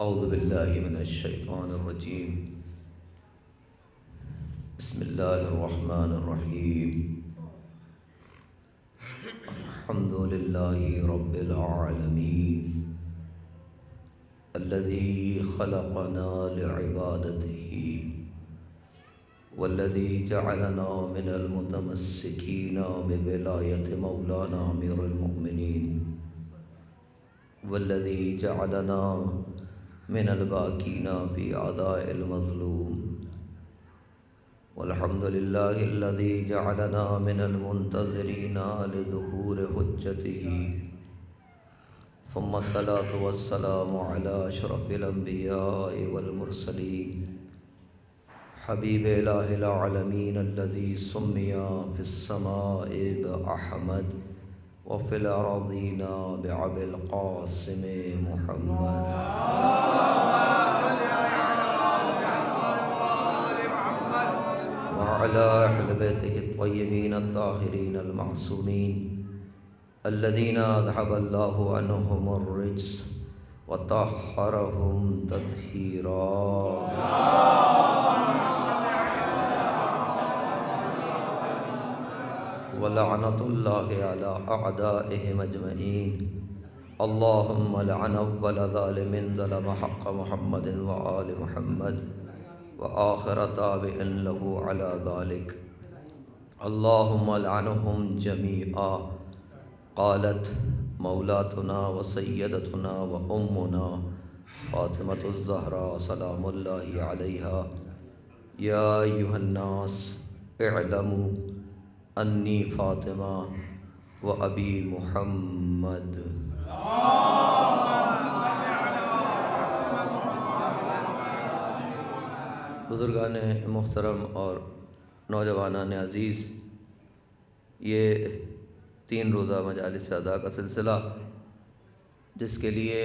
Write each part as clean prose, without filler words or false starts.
اعوذ باللہ من الشیطان الرجیم بسم اللہ الرحمن الرحیم الحمد للہ رب العالمین الذي خلقنا لعبادته والذي جعلنا من المتمسكين بولاية مولانا أمير المؤمنين والذي جعلنا من الباكين في عداء المظلوم والحمد لله الذي جعلنا من المنتظرين لظهور حجته ثم الصلاة والسلام على أشرف الأنبياء والمرسلين حبيب إله العالمين الذي سمي في السماء بأحمد وفي الأراضين بأبي القاسم محمد وعلى أهل بيته الطيبين الطاهرين المعصومين الذين أذهب الله عنهم الرجس وطهرهم تطهيرا ولعنة الله على أعدائهم أجمعين اللهم لعن أول ظالم ظلم حق محمد وآل محمد وآخر تابع له على ذلك اللهم لعنهم جميعا. قالت مولاتنا وسيدتنا وأمنا فاطمة الزهراء سلام الله عليها: يا أيها الناس اعلموا أني فاطمة وأبي محمد. بزرگان محترم اور نوجوانان عزیز، یہ 3 روزہ مجالس ادا کا سلسلہ جس کے لیے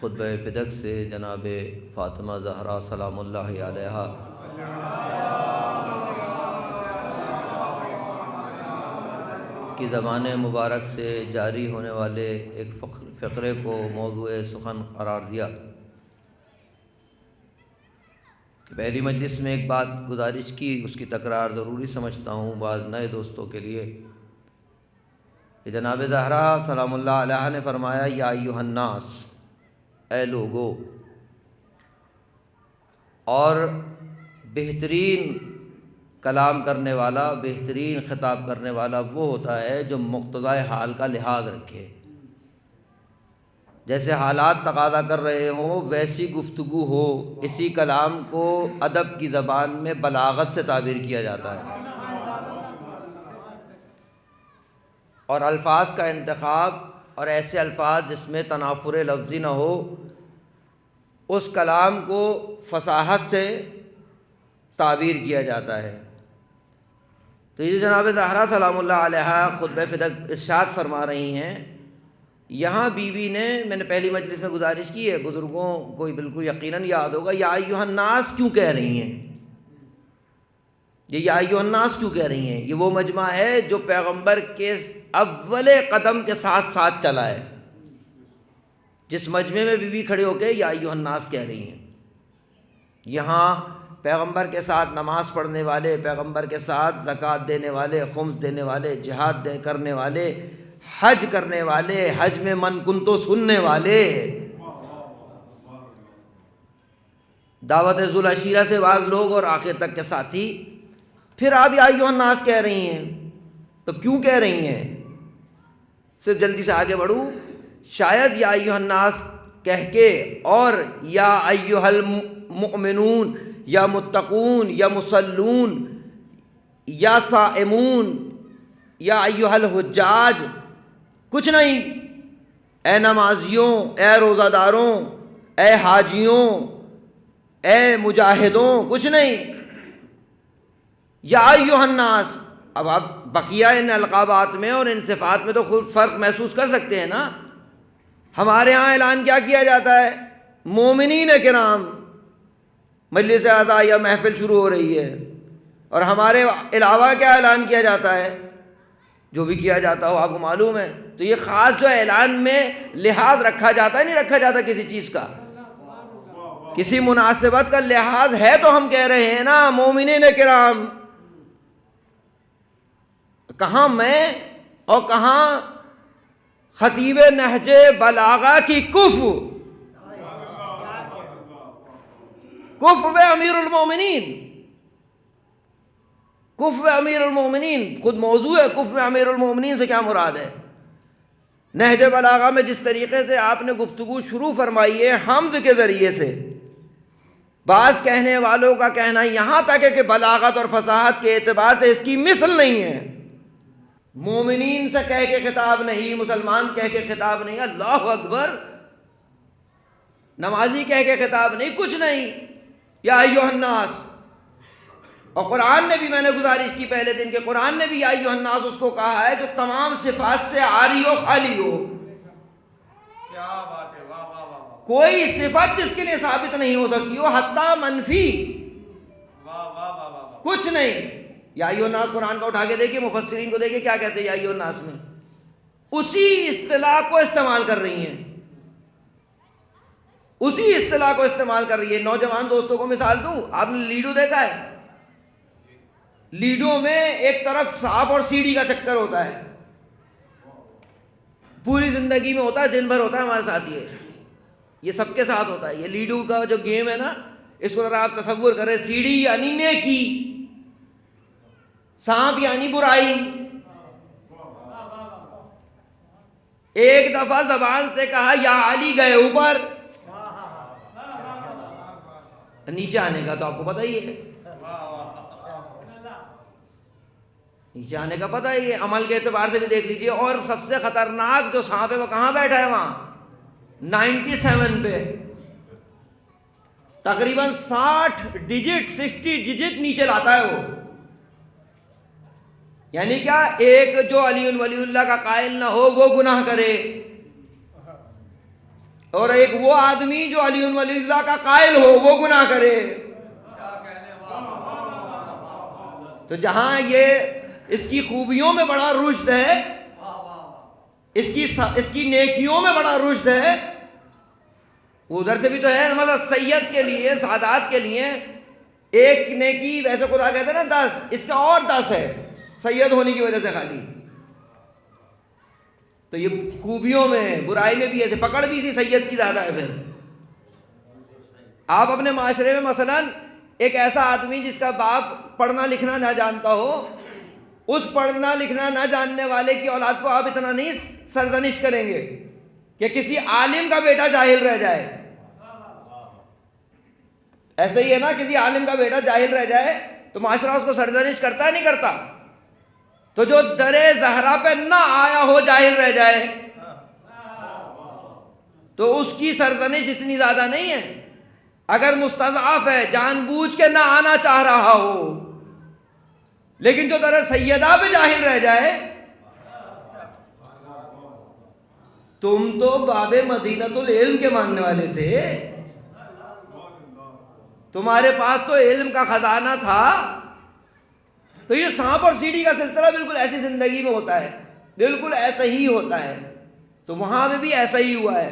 خطبہ فدق سے جناب فاطمہ زہرا سلام اللہ علیہا کی زبان مبارک سے جاری ہونے والے ایک فقرے کو موضوع سخن قرار دیا. پہلی مجلس میں ایک بات گزارش کی، اس کی تکرار ضروری سمجھتا ہوں بعض نئے دوستوں کے لیے، کہ جناب زہرا سلام اللہ علیہا نے فرمایا: یا ایھا الناس، اے لوگو. اور بہترین کلام کرنے والا، بہترین خطاب کرنے والا وہ ہوتا ہے جو مقتضائے حال کا لحاظ رکھے. جیسے حالات تقاضا کر رہے ہوں ویسی گفتگو ہو. اسی کلام کو ادب کی زبان میں بلاغت سے تعبیر کیا جاتا ہے، اور الفاظ کا انتخاب اور ایسے الفاظ جس میں تنافر لفظی نہ ہو، اس کلام کو فصاحت سے تعبیر کیا جاتا ہے. تو یہ جناب زہرا سلام اللہ علیہا خطبہ فدق ارشاد فرما رہی ہیں. یہاں بیوی نے، میں نے پہلی مجلس میں گزارش کی ہے، بزرگوں کو بالکل یقیناً یاد ہوگا، یا ایھا الناس کیوں کہہ رہی ہیں. یہ یا ایھا الناس کیوں کہہ رہی ہیں؟ یہ وہ مجمع ہے جو پیغمبر کے اول قدم کے ساتھ ساتھ چلا ہے. جس مجمع میں بیوی کھڑے ہو کے یا ایھا الناس کہہ رہی ہیں. یہاں پیغمبر کے ساتھ نماز پڑھنے والے، پیغمبر کے ساتھ زکوٰۃ دینے والے، خمس دینے والے، جہاد کرنے والے، حج کرنے والے، حج میں من کن تو سننے والے، دعوت ذوالعشیرہ سے بعض لوگ اور آخر تک کے ساتھی. پھر آپ یا ایھا الناس کہہ رہی ہیں، تو کیوں کہہ رہی ہیں؟ صرف جلدی سے آگے بڑھوں. شاید یا ایھا الناس کہہ کے اور یا ایھا المؤمنون یا متقون یا مصلون یا صائمون یا ایھا الحجاج، کچھ نہیں. اے نمازیوں، اے روزہ داروں، اے حاجیوں، اے مجاہدوں، کچھ نہیں. یا ایھا الناس. اب آپ بقیہ ان القابات میں اور ان صفات میں تو خود فرق محسوس کر سکتے ہیں نا. ہمارے ہاں اعلان کیا کیا جاتا ہے؟ مومنین کرام. مجلس اعزا یا محفل شروع ہو رہی ہے، اور ہمارے علاوہ کیا اعلان کیا جاتا ہے؟ جو بھی کیا جاتا ہو آپ کو معلوم ہے. تو یہ خاص جو اعلان میں لحاظ رکھا جاتا ہے، نہیں رکھا جاتا کسی چیز کا. کسی مناسبت کا لحاظ ہے تو ہم کہہ رہے ہیں نا مومنین کرام. کہاں میں اور کہاں خطیب نہج بلاغہ کی کف امیر المومنین. کف امیر المومنین خود موضوع ہے. کف امیر المومنین سے کیا مراد ہے؟ نہج بلاغہ میں جس طریقے سے آپ نے گفتگو شروع فرمائی ہے حمد کے ذریعے سے، بعض کہنے والوں کا کہنا یہاں تک ہے کہ بلاغت اور فصاحت کے اعتبار سے اس کی مثل نہیں ہے. مومنین سے کہہ کے خطاب نہیں، مسلمان کہہ کے خطاب نہیں، اللہ اکبر نمازی کہہ کے خطاب نہیں، کچھ نہیں. یا ایھا الناس، اور قرآن نے بھی، میں نے گزارش کی پہلے دن کہ قرآن نے بھی یا ایھا الناس اس کو کہا ہے جو تمام صفات سے عاری و خالی ہو. کیا بات ہے، واہ واہ واہ واہ، کوئی صفت جس کے لیے ثابت نہیں ہو سکی ہو، حتیٰ منفی، واہ واہ واہ واہ، کچھ نہیں. یا ایھا الناس قرآن کو اٹھا کے دیکھیے، مفسرین کو دیکھیے کیا کہتے ہیں یا ایھا الناس میں. اسی اصطلاح کو استعمال کر رہی ہیں، اسی اصطلاح کو استعمال کر رہی ہے. نوجوان دوستوں کو مثال دوں، آپ نے لیڈو دیکھا ہے؟ لیڈو میں ایک طرف سانپ اور سیڑھی کا چکر ہوتا ہے، پوری زندگی میں ہوتا ہے، دن بھر ہوتا ہے ہمارے ساتھ. یہ سب کے ساتھ ہوتا ہے. یہ لیڈو کا جو گیم ہے نا، اس کو ذرا آپ تصور کریں. سیڑھی یعنی نیکی، سانپ یعنی برائی. ایک دفعہ زبان سے کہا یا علی گئے اوپر، نیچے آنے کا تو آپ کو پتہ ہی ہے، نیچے آنے کا پتہ ہی ہے. عمل کے اعتبار سے بھی دیکھ لیجئے. اور سب سے خطرناک جو سانپ ہے وہ کہاں بیٹھا ہے؟ وہاں 97 پہ، تقریباً 60 ڈیجٹ نیچے لاتا ہے وہ. یعنی کیا؟ ایک جو علی ولی اللہ کا قائل نہ ہو وہ گناہ کرے، اور ایک وہ آدمی جو علی ولی اللہ کا قائل ہو وہ گناہ کرے. تو جہاں یہ اس کی خوبیوں میں بڑا رشد ہے، اس کی نیکیوں میں بڑا رشد ہے، ادھر سے بھی تو ہے. مطلب سید کے لیے، سعادات کے لیے ایک نیکی، ویسے خدا کہتے ہیں نا 10، اس کا اور 10 ہے سید ہونے کی وجہ سے خالی. تو یہ خوبیوں میں، برائی میں بھی ایسے پکڑ بھی اسی سید کی زیادہ ہے. پھر آپ اپنے معاشرے میں مثلا ایک ایسا آدمی جس کا باپ پڑھنا لکھنا نہ جانتا ہو، اس پڑھنا لکھنا نہ جاننے والے کی اولاد کو آپ اتنا نہیں سرزنش کریں گے کہ کسی عالم کا بیٹا جاہل رہ جائے. ایسے ہی ہے نا، کسی عالم کا بیٹا جاہل رہ جائے تو معاشرہ اس کو سرزنش کرتا ہے نہیں کرتا؟ تو جو درِ زہرا پہ نہ آیا ہو جاہل رہ جائے تو اس کی سرزنش اتنی زیادہ نہیں ہے. اگر مستضعف ہے، جان بوجھ کے نہ آنا چاہ رہا ہو، لیکن جو درِ سیدہ پہ جاہل رہ جائے، تم تو باب مدینۃ العلم کے ماننے والے تھے، تمہارے پاس تو علم کا خزانہ تھا. تو یہ سانپ اور سیڑھی کا سلسلہ بالکل ایسی زندگی میں ہوتا ہے، بالکل ایسا ہی ہوتا ہے. تو وہاں میں بھی ایسا ہی ہوا ہے.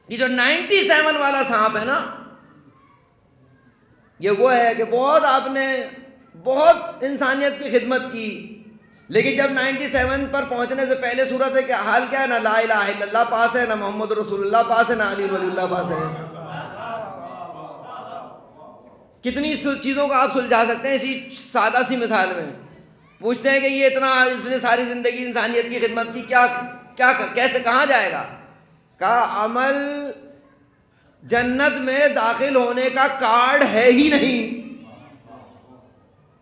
یہ جو 97 والا سانپ ہے نا، یہ وہ ہے کہ بہت آپ نے بہت انسانیت کی خدمت کی، لیکن جب 97 پر پہنچنے سے پہلے صورت ہے کہ حال کیا ہے؟ نہ لا الہ الا اللہ پاس ہے، نہ محمد رسول اللہ پاس ہے، نہ علی ولی اللہ پاس ہے. کتنی چیزوں کو آپ سلجھا سکتے ہیں اسی سادہ سی مثال میں. پوچھتے ہیں کہ یہ اتنا، اس نے ساری زندگی انسانیت کی خدمت کی، کیا کیسے کہاں جائے گا؟ کہا عمل جنت میں داخل ہونے کا کارڈ ہے ہی نہیں.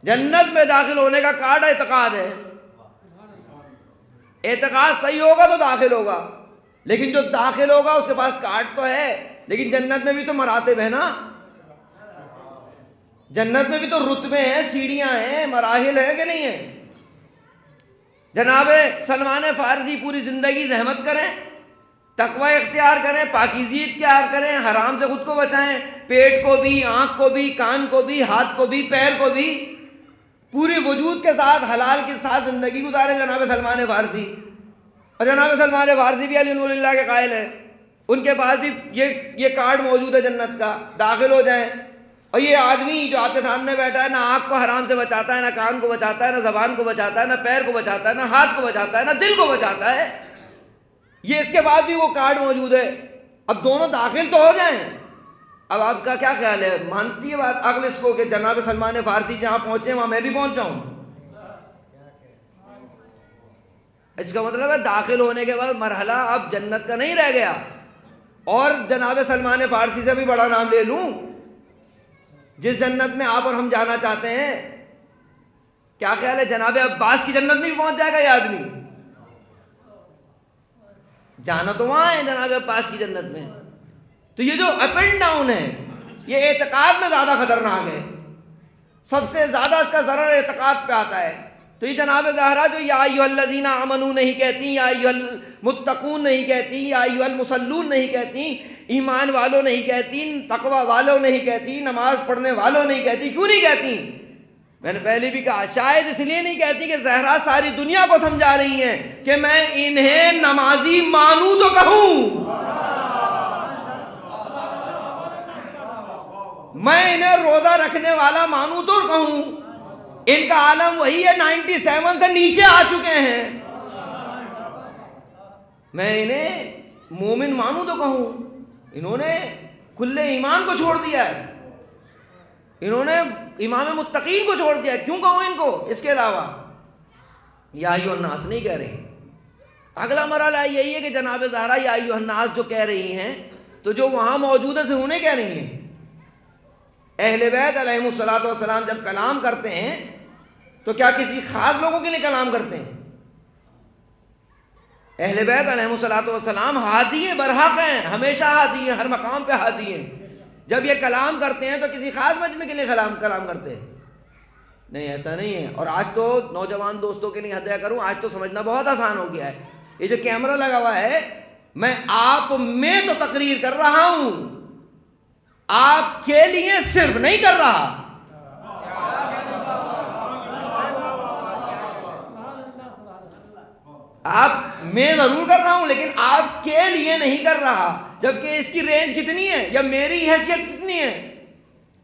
جنت میں داخل ہونے کا کارڈ اعتقاد ہے. اعتقاد صحیح ہوگا تو داخل ہوگا، لیکن جو داخل ہوگا اس کے پاس کارڈ تو ہے. لیکن جنت میں بھی تو مراتب ہے نا، جنت میں بھی تو رتبے ہیں، سیڑھیاں ہیں، مراحل ہیں کہ نہیں ہیں؟ جناب سلمان فارسی پوری زندگی زحمت کریں، تقوی اختیار کریں، پاکیزگی اختیار کریں، حرام سے خود کو بچائیں، پیٹ کو بھی، آنکھ کو بھی، کان کو بھی، ہاتھ کو بھی، پیر کو بھی، پوری وجود کے ساتھ حلال کے ساتھ زندگی گزارے جناب سلمان فارسی. اور جناب سلمان فارسی بھی علی ولی اللہ کے قائل ہیں. ان کے پاس بھی یہ کارڈ موجود ہے جنت کا، داخل ہو جائیں۔ اور یہ آدمی جو آپ کے سامنے بیٹھا ہے، نہ آنکھ کو حرام سے بچاتا ہے، نہ کان کو بچاتا ہے، نہ زبان کو بچاتا ہے، نہ پیر کو بچاتا ہے، نہ ہاتھ کو بچاتا ہے، نہ دل کو بچاتا ہے، یہ اس کے بعد بھی وہ کارڈ موجود ہے۔ اب دونوں داخل تو ہو جائیں۔ اب آپ کا کیا خیال ہے، مانتی ہے بات عقل اس کو کہ جناب سلمان فارسی جہاں پہنچے وہاں میں بھی پہنچ جاؤں؟ اس کا مطلب ہے داخل ہونے کے بعد مرحلہ اب جنت کا نہیں رہ گیا۔ اور جناب سلمان فارسی سے بھی بڑا نام لے لوں، جس جنت میں آپ اور ہم جانا چاہتے ہیں، کیا خیال ہے جناب عباس کی جنت میں بھی پہنچ جائے گا یہ آدمی؟ جانا تو وہاں ہے جناب عباس کی جنت میں۔ تو یہ جو اپ اینڈ ڈاؤن ہے، یہ اعتقاد میں زیادہ خطرناک ہے، سب سے زیادہ اس کا ضرر اعتقاد پہ آتا ہے۔ تو یہ جناب زہرا جو یا ایھا الذین آمنوا نہیں کہتی، یا ایھا المتقون نہیں کہتی، یا ایھا المصلون نہیں کہتی، ایمان والوں نہیں کہتی، تقوی والوں نہیں کہتی، نماز پڑھنے والوں نہیں کہتی، کیوں نہیں کہتی؟ میں نے پہلے بھی کہا شاید اس لیے نہیں کہتی کہ زہرا ساری دنیا کو سمجھا رہی ہیں کہ میں انہیں نمازی مانوں تو کہوں، میں انہیں روزہ رکھنے والا مانوں تو کہوں۔ ان کا عالم وہی ہے، 97 سے نیچے آ چکے ہیں، میں انہیں مومن مانوں تو کہوں۔ انہوں نے کل ایمان کو چھوڑ دیا ہے، انہوں نے امام متقین کو چھوڑ دیا ہے، کیوں کہوں ان کو؟ اس کے علاوہ یا ایھا الناس نہیں کہہ رہی۔ اگلا مرحلہ یہی ہے کہ جناب زہرا یا ایھا الناس جو کہہ رہی ہیں، تو جو وہاں موجود ہیں انہیں کہہ رہی ہیں۔ اہل بیت علیہم الصلوۃ والسلام جب کلام کرتے ہیں تو کیا کسی خاص لوگوں کے لیے کلام کرتے ہیں؟ اہل بیت علیہم الصلوۃ والسلام ہادی برحق ہیں، ہمیشہ ہادی ہیں، ہر مقام پہ ہادی ہیں۔ جب یہ کلام کرتے ہیں تو کسی خاص مجمع کے لیے کلام کرتے ہیں؟ نہیں، ایسا نہیں ہے۔ اور آج تو نوجوان دوستوں کے لیے ہدیہ کروں، آج تو سمجھنا بہت آسان ہو گیا ہے۔ یہ جو کیمرہ لگا ہوا ہے، میں آپ میں تو تقریر کر رہا ہوں، آپ کے لیے صرف نہیں کر رہا۔ آپ میں ضرور کر رہا ہوں لیکن آپ کے لیے نہیں کر رہا، جبکہ اس کی رینج کتنی ہے یا میری حیثیت کتنی ہے؟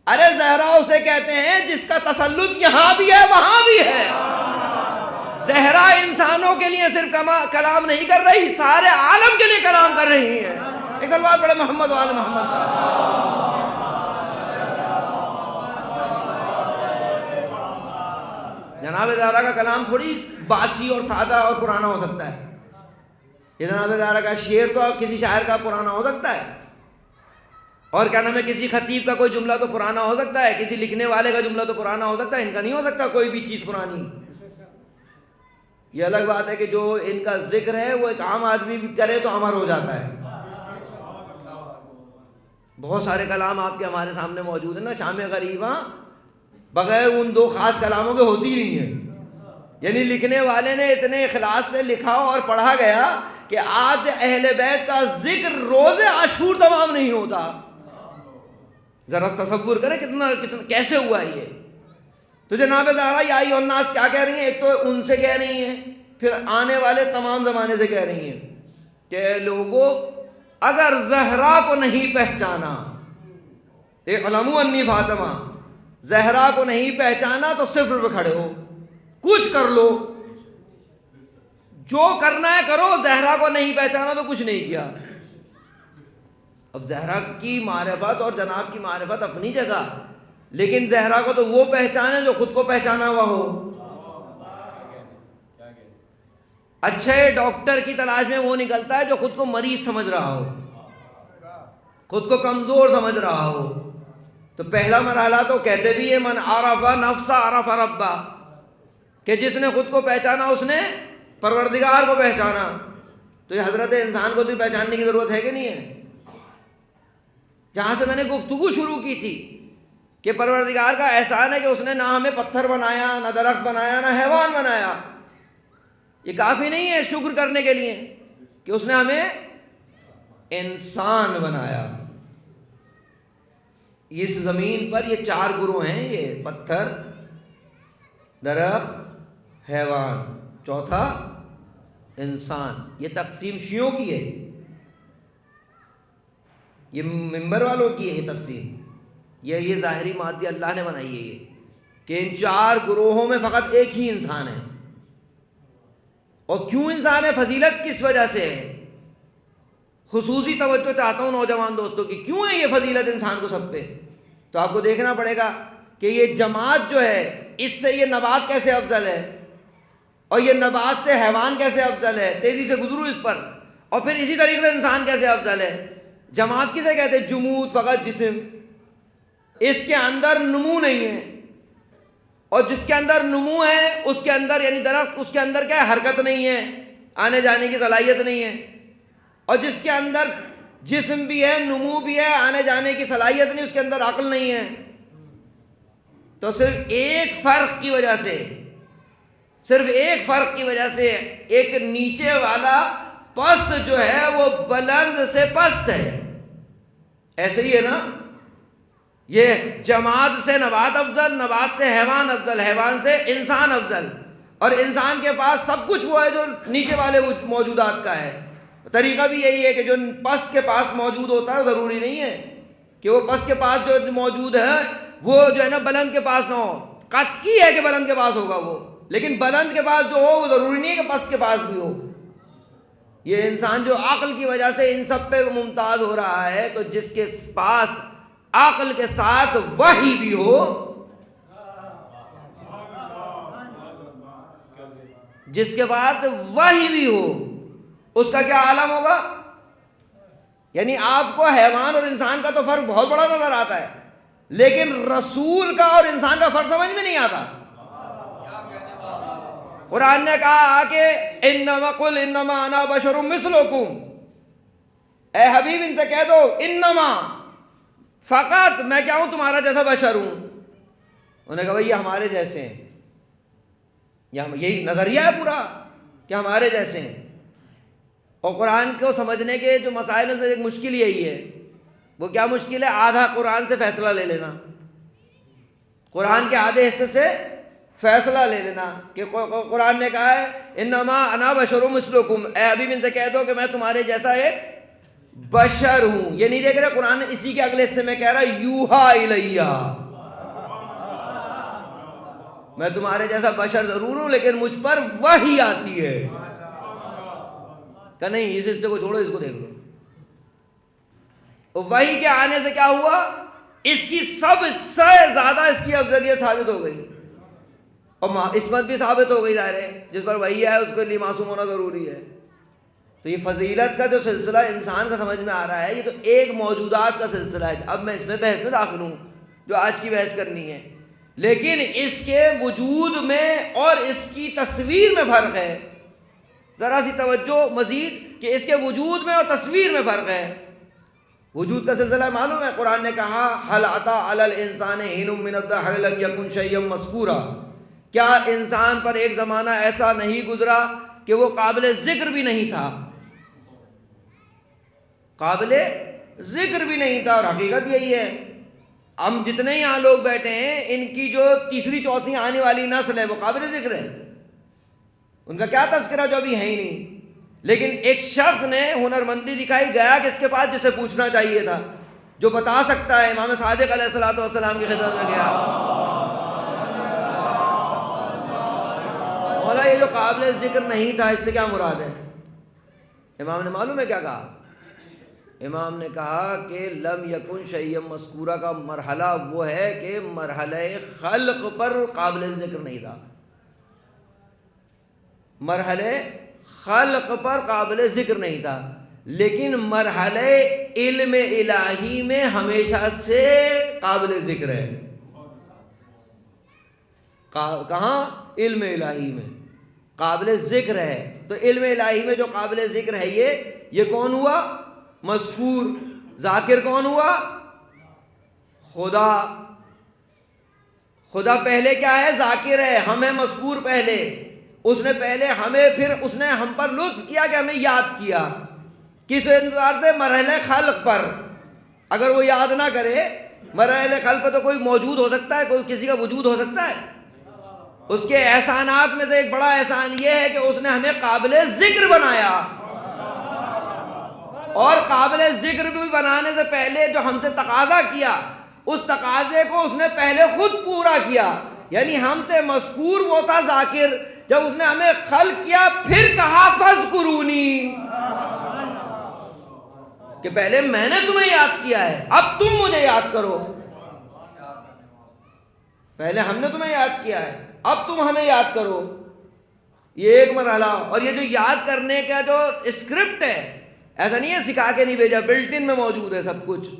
ارے زہرا اسے کہتے ہیں جس کا تسلط یہاں بھی ہے وہاں بھی ہے۔ زہرا انسانوں کے لیے صرف کلام نہیں کر رہی، سارے عالم کے لیے کلام کر رہی ہے۔ ایک صلوات پڑھے محمد وآل محمد۔ جناب زہرا کا کلام تھوڑی باسی اور سادہ اور پرانا ہو سکتا ہے۔ یہ جناب زہرا کا شعر تو کسی شاعر کا پرانا ہو سکتا ہے، اور کیا نام ہے کسی خطیب کا کوئی جملہ تو پرانا ہو سکتا ہے، کسی لکھنے والے کا جملہ تو پرانا ہو سکتا ہے، ان کا نہیں ہو سکتا کوئی بھی چیز پرانی۔ یہ الگ بات ہے کہ جو ان کا ذکر ہے وہ ایک عام آدمی بھی کرے تو امر ہو جاتا ہے۔ بہت سارے کلام آپ کے ہمارے سامنے موجود ہیں نا، شام غریباں بغیر ان دو خاص کلاموں کے ہوتی نہیں ہے۔ یعنی لکھنے والے نے اتنے اخلاص سے لکھا اور پڑھا گیا کہ آج اہل بیت کا ذکر روز عاشور تمام نہیں ہوتا۔ ذرا تصور کریں کتنا کیسے ہوا یہ۔ تو جناب زہرا یا ایھا الناس کیا کہہ رہی ہیں؟ ایک تو ان سے کہہ رہی ہیں، پھر آنے والے تمام زمانے سے کہہ رہی ہیں کہ لوگوں اگر زہرا کو نہیں پہچانا، اعلموا انی فاطمہ، زہرا کو نہیں پہچانا تو صفر پہ کھڑے ہو، کچھ کر لو، جو کرنا ہے کرو، زہرا کو نہیں پہچانا تو کچھ نہیں کیا۔ اب زہرا کی معرفت اور جناب کی معرفت اپنی جگہ، لیکن زہرا کو تو وہ پہچانے جو خود کو پہچانا ہوا ہو۔ اچھے ڈاکٹر کی تلاش میں وہ نکلتا ہے جو خود کو مریض سمجھ رہا ہو، خود کو کمزور سمجھ رہا ہو۔ تو پہلا مرحلہ تو کہتے بھی ہے من عرف نفسہ عرف ربہ، کہ جس نے خود کو پہچانا اس نے پروردگار کو پہچانا۔ تو یہ حضرت انسان کو تو پہچاننے کی ضرورت ہے کہ نہیں ہے؟ جہاں سے میں نے گفتگو شروع کی تھی کہ پروردگار کا احسان ہے کہ اس نے نہ ہمیں پتھر بنایا، نہ درخت بنایا، نہ حیوان بنایا۔ یہ کافی نہیں ہے شکر کرنے کے لیے کہ اس نے ہمیں انسان بنایا۔ اس زمین پر یہ 4 گروہ ہیں، یہ پتھر، درخت، حیوان، چوتھا انسان۔ یہ تقسیم شیعوں کی ہے۔ یہ ممبر والوں کی ہے یہ تقسیم، یہ ظاہری مادی اللہ نے بنائی ہے یہ، کہ ان 4 گروہوں میں فقط ایک ہی انسان ہے۔ اور کیوں انسان ہے؟ فضیلت کس وجہ سے ہے؟ خصوصی توجہ چاہتا ہوں نوجوان دوستوں کی، کیوں ہے یہ فضیلت انسان کو سب پہ؟ تو آپ کو دیکھنا پڑے گا کہ یہ جماعت جو ہے اس سے یہ نبات کیسے افضل ہے، اور یہ نبات سے حیوان کیسے افضل ہے، تیزی سے گزرو اس پر، اور پھر اسی طریقے سے انسان کیسے افضل ہے۔ جماعت کسے کہتے ہیں؟ جمود، فقط جسم، اس کے اندر نمو نہیں ہے، اور جس کے اندر نمو ہے اس کے اندر یعنی درخت، اس کے اندر کیا ہے؟ حرکت نہیں ہے، آنے جانے کی صلاحیت نہیں ہے، اور جس کے اندر جسم بھی ہے، نمو بھی ہے، آنے جانے کی صلاحیت نہیں، اس کے اندر عقل نہیں ہے۔ تو صرف ایک فرق کی وجہ سے، صرف ایک فرق کی وجہ سے ایک نیچے والا پست جو ہے وہ بلند سے پست ہے۔ ایسے ہی ہے نا، یہ جماعت سے نبات افضل، نبات سے حیوان افضل، حیوان سے انسان افضل، اور انسان کے پاس سب کچھ وہ ہے جو نیچے والے موجودات کا ہے۔ طریقہ بھی یہی ہے کہ جو پست کے پاس موجود ہوتا ہے ضروری نہیں ہے کہ وہ پست کے پاس جو موجود ہے وہ جو ہے نا بلند کے پاس نہ ہو، قطعی ہے کہ بلند کے پاس ہوگا وہ، لیکن بلند کے پاس جو ہو وہ ضروری نہیں ہے کہ پست کے پاس بھی ہو۔ یہ انسان جو عقل کی وجہ سے ان سب پہ ممتاز ہو رہا ہے، تو جس کے پاس عقل کے ساتھ وحی بھی ہو، جس کے بعد وحی بھی ہو، اس کا کیا عالم ہوگا؟ یعنی آپ کو حیوان اور انسان کا تو فرق بہت بڑا نظر آتا ہے، لیکن رسول کا اور انسان کا فرق سمجھ میں نہیں آتا۔ قرآن نے کہا کہ انما قل انما انا بشر مثلکم، اے حبیب ان سے کہہ دو انما، فقط میں کیا ہوں؟ تمہارا جیسا بشر ہوں۔ انہوں نے کہا بھئی یہ ہمارے جیسے ہیں، یہی نظریہ ہے پورا کہ ہمارے جیسے ہیں۔ اور قرآن کو سمجھنے کے جو مسائل ہیں اس میں ایک مشکل یہی ہے، وہ کیا مشکل ہے؟ آدھا قرآن سے فیصلہ لے لینا، قرآن کے آدھے حصے سے فیصلہ لے لینا کہ قرآن نے کہا ہے انما انا بشر مثلکم، اے حبیب ان سے کہہ دو کہ میں تمہارے جیسا ایک بشر ہوں۔ یہ نہیں دیکھ رہے قرآن نے اسی کے اگلے حصے میں کہہ رہا ہے یوحا الیہ، میں تمہارے جیسا بشر ضرور ہوں لیکن مجھ پر وحی آتی ہے۔ کہ نہیں اس حصے کو چھوڑو، اس کو دیکھ لو۔ وحی کے آنے سے کیا ہوا؟ اس کی سب سے زیادہ اس کی افضلیت ثابت ہو گئی، اور عصمت بھی ثابت ہو گئی۔ ظاہر ہے جس پر وحی ہے اس کے لیے معصوم ہونا ضروری ہے۔ تو یہ فضیلت کا جو سلسلہ انسان کا سمجھ میں آ رہا ہے، یہ تو ایک موجودات کا سلسلہ ہے۔ اب میں اس میں بحث میں داخل ہوں جو آج کی بحث کرنی ہے، لیکن اس کے وجود میں اور اس کی تصویر میں فرق ہے۔ ذرا سی توجہ مزید کہ اس کے وجود میں اور تصویر میں فرق ہے۔ وجود کا سلسلہ معلوم ہے، قرآن نے کہا هل أتى على الإنسان حين من الدهر لم يكن شيئا مذكورا، کیا انسان پر ایک زمانہ ایسا نہیں گزرا کہ وہ قابل ذکر بھی نہیں تھا، قابل ذکر بھی نہیں تھا۔ اور حقیقت یہی ہے، ہم جتنے یہاں لوگ بیٹھے ہیں ان کی جو تیسری چوتھی آنے والی نسل ہے وہ قابل ذکر ہے، ان کا کیا تذکرہ جو ابھی ہے ہی نہیں۔ لیکن ایک شخص نے ہنرمندی دکھائی، گیا کس کے پاس؟ جسے پوچھنا چاہیے تھا، جو بتا سکتا ہے۔ امام صادق علیہ الصلوۃ والسلام کی خدمت میں گیا، مولا یہ جو قابل ذکر نہیں تھا اس سے کیا مراد ہے؟ امام نے معلوم ہے کیا کہا؟ امام نے کہا کہ لم یکن شیئا مذکورا کا مرحلہ وہ ہے کہ مرحلہ خلق پر قابل ذکر نہیں تھا، مرحلہ خلق پر قابل ذکر نہیں تھا، لیکن مرحلہ علم الہی میں ہمیشہ سے قابل ذکر ہے۔ کہاں؟ علم الہی میں قابل ذکر ہے۔ تو علم الہی میں جو قابل ذکر ہے یہ کون ہوا؟ مذکور۔ ذاکر کون ہوا؟ خدا۔ خدا پہلے کیا ہے؟ ذاکر ہے، ہمیں مذکور پہلے، اس نے پہلے ہمیں، پھر اس نے ہم پر لطف کیا کہ ہمیں یاد کیا۔ کس اعتبار سے؟ مرحلہ خلق پر۔ اگر وہ یاد نہ کرے مرحلہ خلق پر تو کوئی موجود ہو سکتا ہے؟ کوئی کسی کا وجود ہو سکتا ہے؟ اس کے احسانات میں سے ایک بڑا احسان یہ ہے کہ اس نے ہمیں قابل ذکر بنایا، اور قابل ذکر بھی بنانے سے پہلے جو ہم سے تقاضا کیا اس تقاضے کو اس نے پہلے خود پورا کیا. یعنی ہم تھے مذکور، وہ تھا ذاکر. جب اس نے ہمیں خلق کیا پھر کہا فاذکرونی، کہ پہلے میں نے تمہیں یاد کیا ہے، اب تم مجھے یاد کرو. پہلے ہم نے تمہیں یاد کیا ہے، اب تم ہمیں یاد کرو. یہ ایک مرحلہ. اور یہ جو یاد کرنے کا جو اسکرپٹ ہے، ایسا نہیں ہے سکھا کے نہیں بھیجا، بلٹ ان میں موجود ہے سب کچھ.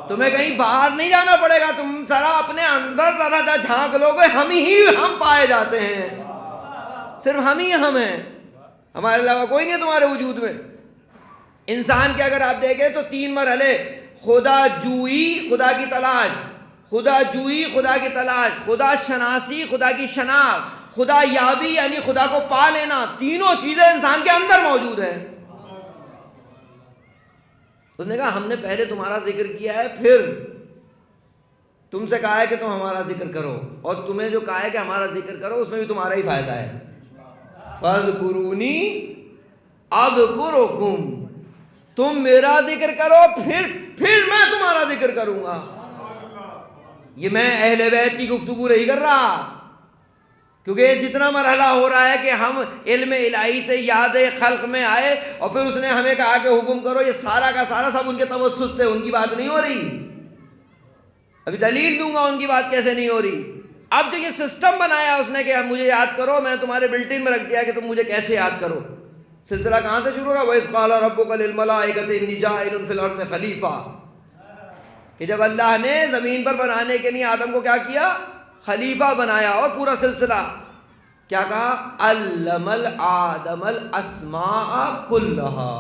تمہیں کہیں باہر نہیں جانا پڑے گا، تم ذرا اپنے اندر ذرا جھانک لو گے، ہم پائے جاتے ہیں، صرف ہم ہی ہم ہیں، ہمارے علاوہ کوئی نہیں ہے تمہارے وجود میں. انسان کے اگر آپ دیکھیں تو 3 مرحلے: خدا جوئی، خدا کی تلاش، خدا جوئی، خدا کی تلاش، خدا شناسی، خدا کی شناخت، خدا یابی یعنی خدا کو پا لینا. تینوں چیزیں انسان کے اندر موجود ہیں. اس نے کہا ہم نے پہلے تمہارا ذکر کیا ہے، پھر تم سے کہا ہے کہ تم ہمارا ذکر کرو، اور تمہیں جو کہا ہے کہ ہمارا ذکر کرو اس میں بھی تمہارا ہی فائدہ ہے. فاذکرونی اذکرکم، تم میرا ذکر کرو پھر میں تمہارا ذکر کروں گا. یہ میں اہل بیت کی گفتگو نہیں کر رہا، کیونکہ یہ جتنا مرحلہ ہو رہا ہے کہ ہم علم الہی سے یاد خلق میں آئے اور پھر اس نے ہمیں کہا کہ حکم کرو، یہ سارا کا سارا سب ان کے توسط سے، ان کی بات نہیں ہو رہی. ابھی دلیل دوں گا ان کی بات کیسے نہیں ہو رہی. اب جو یہ سسٹم بنایا اس نے کہ مجھے یاد کرو، میں نے تمہارے بلٹن میں رکھ دیا کہ تم مجھے کیسے یاد کرو. سلسلہ کہاں سے شروع ہوگا؟ وَإِذْ قَالَ رَبُّكَ لِلْمَلَائِكَةِ إِنِّي جَاعِلٌ فِي الْأَرْضِ خَلِيفَةً، کہ جب اللہ نے زمین پر بنانے کے لیے آدم کو کیا کیا؟ خلیفہ بنایا. اور پورا سلسلہ کیا کہا؟ علم آدم الاسماء کلہا،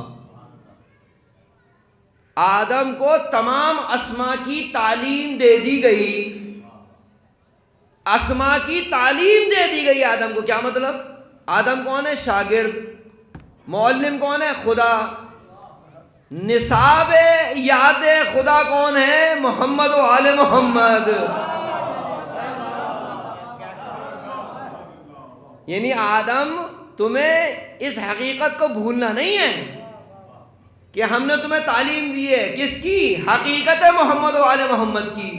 آدم کو تمام اسماء کی تعلیم دے دی گئی. اسماء کی تعلیم دے دی گئی آدم کو. کیا مطلب؟ آدم کون ہے؟ شاگرد. معلم کون ہے؟ خدا. نصاب یاد خدا کون ہے؟ محمد و آل محمد. یعنی آدم تمہیں اس حقیقت کو بھولنا نہیں ہے کہ ہم نے تمہیں تعلیم دی ہے. کس کی؟ حقیقت محمد و آل محمد کی.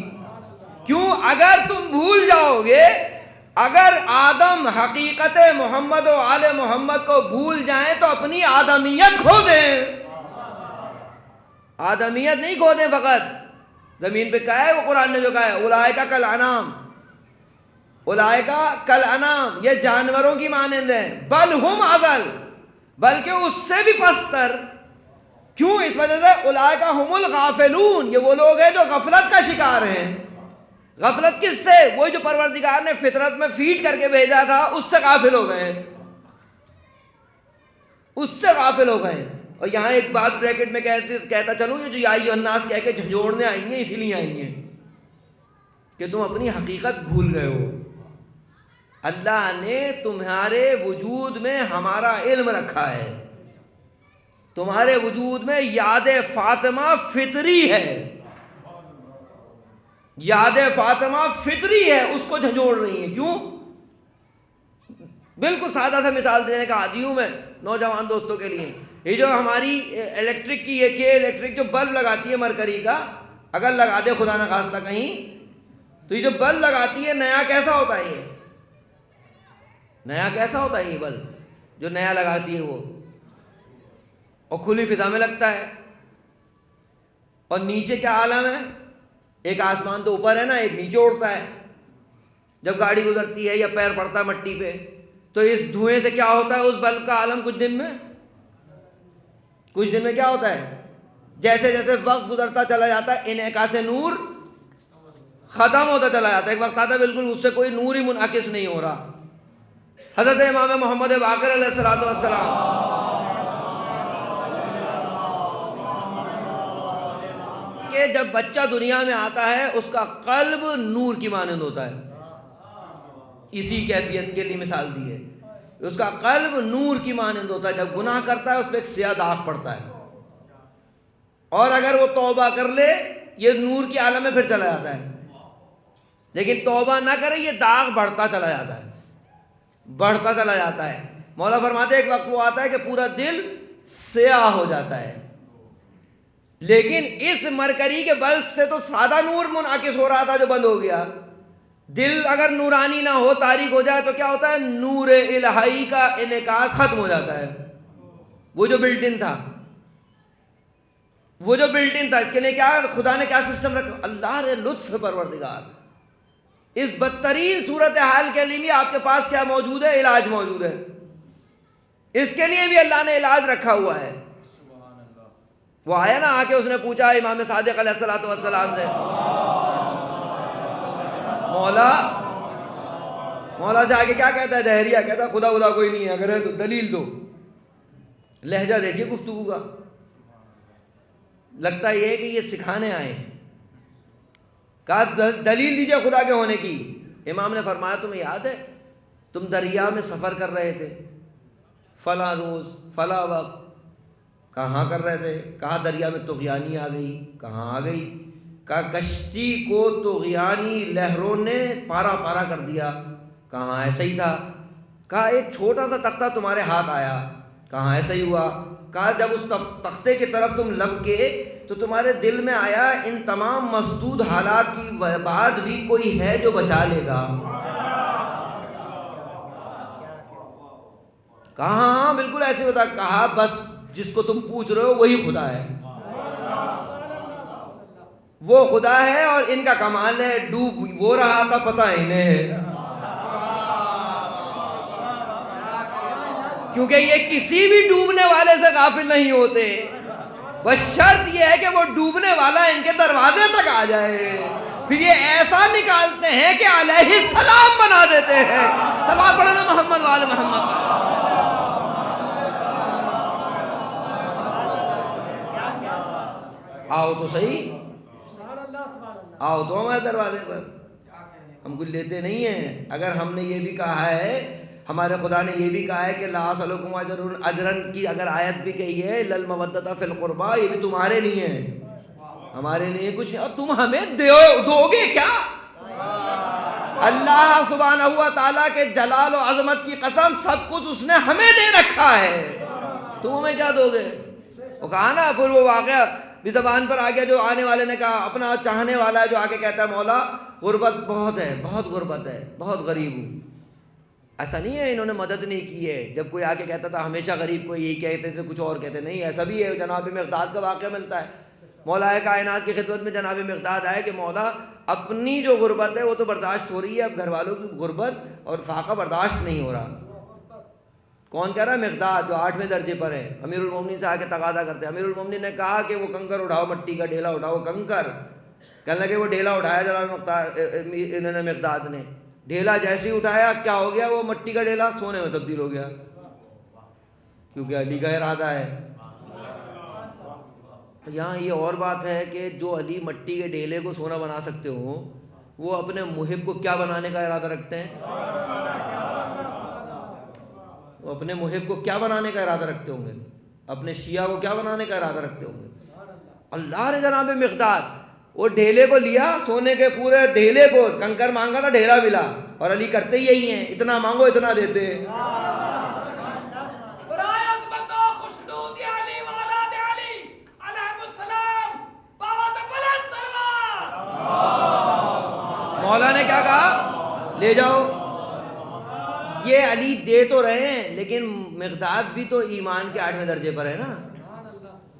کیوں؟ اگر تم بھول جاؤ گے، اگر آدم حقیقت محمد و آل محمد کو بھول جائیں تو اپنی آدمیت کھو دیں. آدمیت نہیں کھو دیں فقط. زمین پہ کہا ہے وہ قرآن نے جو کہا ہے اولئک کالانعام، اولئک کالانعام، یہ جانوروں کی مانند ہیں. بل ہم اضل، بلکہ اس سے بھی پستر. کیوں؟ اس وجہ سے اولئک ہم الغافلون، یہ وہ لوگ ہیں جو غفلت کا شکار ہیں. غفلت کس سے؟ وہی جو پروردگار نے فطرت میں فیڈ کر کے بھیجا تھا اس سے غافل ہو گئے، اس سے غافل ہو گئے. اور یہاں ایک بات بریکٹ میں کہتا چلوں، یہ جو یا ایھا الناس کہہ کے جھنجھوڑنے آئی ہیں اسی لیے آئی ہیں کہ تم اپنی حقیقت بھول گئے ہو. اللہ نے تمہارے وجود میں ہمارا علم رکھا ہے، تمہارے وجود میں یاد فاطمہ فطری ہے، یاد فاطمہ فطری ہے. اس کو جھنجھوڑ رہی ہیں. کیوں؟ بالکل سادہ سا مثال دینے کا عادی ہوں میں نوجوان دوستوں کے لیے. یہ جو ہماری الیکٹرک کی، یہ کہ الیکٹرک جو بلب لگاتی ہے مرکری کا، اگر لگا دے خدا نہ خواستہ کہیں، تو یہ جو بلب لگاتی ہے نیا کیسا ہوتا ہے؟ یہ نیا کیسا ہوتا ہے؟ یہ بلب جو نیا لگاتی ہے وہ، اور کھلی فضا میں لگتا ہے. اور نیچے کیا عالم ہے؟ ایک آسمان تو اوپر ہے نا، ایک نیچے اڑتا ہے. جب گاڑی گزرتی ہے یا پیر پڑتا ہے مٹی پہ تو اس دھوئیں سے کیا ہوتا ہے؟ اس بلب کا عالم کچھ دن میں کیا ہوتا ہے؟ جیسے جیسے وقت گزرتا چلا جاتا ہے انعکاس نور ختم ہوتا چلا جاتا ہے. ایک وقت آتا ہے بالکل اس سے کوئی نور ہی منعکس نہیں ہو رہا. حضرت امام محمد باقر علیہ الصلوۃ والسلام کہ جب بچہ دنیا میں آتا ہے اس کا قلب نور کی مانند ہوتا ہے. اسی کیفیت کے لیے مثال دی ہے. اس کا قلب نور کی مانند ہوتا ہے. جب گناہ کرتا ہے اس پہ ایک سیاہ داغ پڑتا ہے، اور اگر وہ توبہ کر لے یہ نور کے عالم میں پھر چلا جاتا ہے. لیکن توبہ نہ کرے یہ داغ بڑھتا چلا جاتا ہے، بڑھتا چلا جاتا ہے. مولا فرماتے ہیں ایک وقت وہ آتا ہے کہ پورا دل سیاہ ہو جاتا ہے. لیکن اس مرکری کے بلب سے تو سادہ نور منعکس ہو رہا تھا جو بند ہو گیا. دل اگر نورانی نہ ہو، تاریک ہو جائے تو کیا ہوتا ہے؟ نور الہی کا انعکاس ختم ہو جاتا ہے. وہ جو بلٹ ان تھا، اس کے لیے کیا خدا نے کیا سسٹم رکھا؟ اللہ نے لطف پروردگار، اس بدترین صورتحال کے لیے بھی آپ کے پاس کیا موجود ہے؟ علاج موجود ہے. اس کے لیے بھی اللہ نے علاج رکھا ہوا ہے. وہ آیا نا، آ کے اس نے پوچھا امام صادق علیہ الصلوۃ والسلام سے، مولا سے آگے کیا کہتا ہے؟ دہریہ کہتا ہے خدا کوئی نہیں ہے، اگر ہے تو دلیل دو. لہجہ دیکھیے گفتگو کا، لگتا یہ ہے کہ یہ سکھانے آئے ہیں. کہا دلیل دیجئے خدا کے ہونے کی. امام نے فرمایا تمہیں یاد ہے تم دریا میں سفر کر رہے تھے فلاں روز فلاں وقت؟ کہاں کر رہے تھے؟ کہا دریا میں طغیانی آ گئی. کہاں آ گئی؟ کہا کشتی کو طغیانی لہروں نے پارا پارا کر دیا. کہاں ایسا ہی تھا؟ کہا ایک چھوٹا سا تختہ تمہارے ہاتھ آیا. کہاں ایسا ہی ہوا؟ کہا جب اس تختے کی طرف تم لپکے تو تمہارے دل میں آیا ان تمام مسدود حالات کی بعد بھی کوئی ہے جو بچا لے گا. کہا ہاں بالکل ایسے ہوتا. کہا بس جس کو تم پوچھ رہے ہو وہی خدا ہے، وہ خدا ہے. اور ان کا کمال ہے ڈوب وہ رہا تھا پتہ انہیں ہے، کیونکہ یہ کسی بھی ڈوبنے والے سے غافل نہیں ہوتے. بس شرط یہ ہے کہ وہ ڈوبنے والا ان کے دروازے تک آ جائے، پھر یہ ایسا نکالتے ہیں کہ علیہ السلام بنا دیتے ہیں. صلوات پڑھنا محمد وآل محمد. آؤ تو صحیح، آؤ تو ہمارے دروازے پر. ہم کچھ لیتے نہیں ہیں. اگر ہم نے یہ بھی کہا ہے، ہمارے خدا نے یہ بھی کہا ہے کہ لا اسألکم اجرن کی اگر آیت بھی کہی ہے الا المودۃ فی القربى، یہ بھی تمہارے لیے ہے، ہمارے لیے کچھ نہیں. اور تم ہمیں دو گے کیا؟ اللہ سبحانہ ہوا تعالیٰ کے جلال و عظمت کی قسم سب کچھ اس نے ہمیں دے رکھا ہے، تم ہمیں کیا دو گے؟ وہ کہا نا پھر وہ واقعہ بھی زبان پر آ گیا جو آنے والے نے کہا، اپنا چاہنے والا ہے جو آگے کہتا ہے مولا غربت بہت ہے، بہت غربت ہے، بہت غریب ہوں. ایسا نہیں ہے انہوں نے مدد نہیں کی ہے. جب کوئی آ کے کہتا تھا ہمیشہ غریب کو یہی کہتے تھے، کچھ اور کہتے نہیں. ایسا بھی ہے، جناب مقداد کا واقعہ ملتا ہے. مولا کائنات کی خدمت میں جناب مقداد آئے کہ مولا اپنی جو غربت ہے وہ تو برداشت ہو رہی ہے، اب گھر والوں کی غربت اور فاقہ برداشت نہیں ہو رہا. کون کہہ رہا ہے؟ مقداد جو 8ویں درجے پر ہے. امیر المومنین سے آ کے تقاضا کرتے ہیں. امیر المومنین نے کہا کہ وہ کنکر اٹھاؤ، مٹی کا ڈھیلا اٹھاؤ. کنکر کہنے لگے وہ ڈھیلا اٹھایا جناب انہوں نے مقداد نے. ڈھیلا جیسے ہی اٹھایا کیا ہو گیا؟ وہ مٹی کا ڈھیلا سونے میں تبدیل ہو گیا، کیونکہ علی کا ارادہ ہے. یہاں یہ اور بات ہے کہ جو علی مٹی کے ڈھیلے کو سونا بنا سکتے ہوں، وہ اپنے محب کو کیا بنانے کا ارادہ رکھتے ہیں؟ وہ اپنے محب کو کیا بنانے کا ارادہ رکھتے ہوں گے؟ اپنے شیعہ کو کیا بنانے کا ارادہ رکھتے ہوں گے؟ اللہ نے جناب مقداد وہ ڈھیلے کو لیا، سونے کے پورے ڈھیلے کو، کنکر مانگا تھا ڈھیلا ملا. اور علی کرتے یہی ہیں، اتنا مانگو اتنا دیتے. مولا نے کیا کہا؟ لے جاؤ. یہ علی دے تو رہے ہیں لیکن مقداد بھی تو ایمان کے 8ویں درجے پر ہے نا.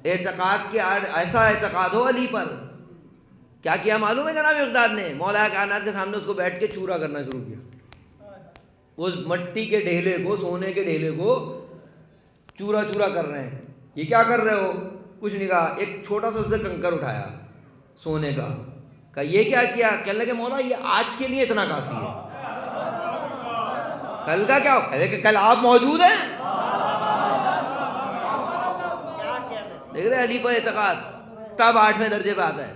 اعتقاد کے ایسا اعتقاد ہو علی پر. کیا کیا معلوم ہے جناب مقداد نے؟ مولا کائنات کے سامنے اس کو بیٹھ کے چورا کرنا شروع کیا. اس مٹی کے ڈھیلے کو، سونے کے ڈھیلے کو چورا چورا کر رہے ہیں. یہ کیا کر رہے ہو؟ کچھ نہیں کہا. ایک چھوٹا سا سے کنکر اٹھایا سونے کا. کہا یہ کیا کیا؟ کہنے لگے مولا یہ آج کے لیے اتنا کافی ہے، کل کا کیا ہو؟ کہے کہ کل آپ موجود ہیں. دیکھ رہے علی پر اعتقاد تب 8ویں درجے پہ آتا ہے.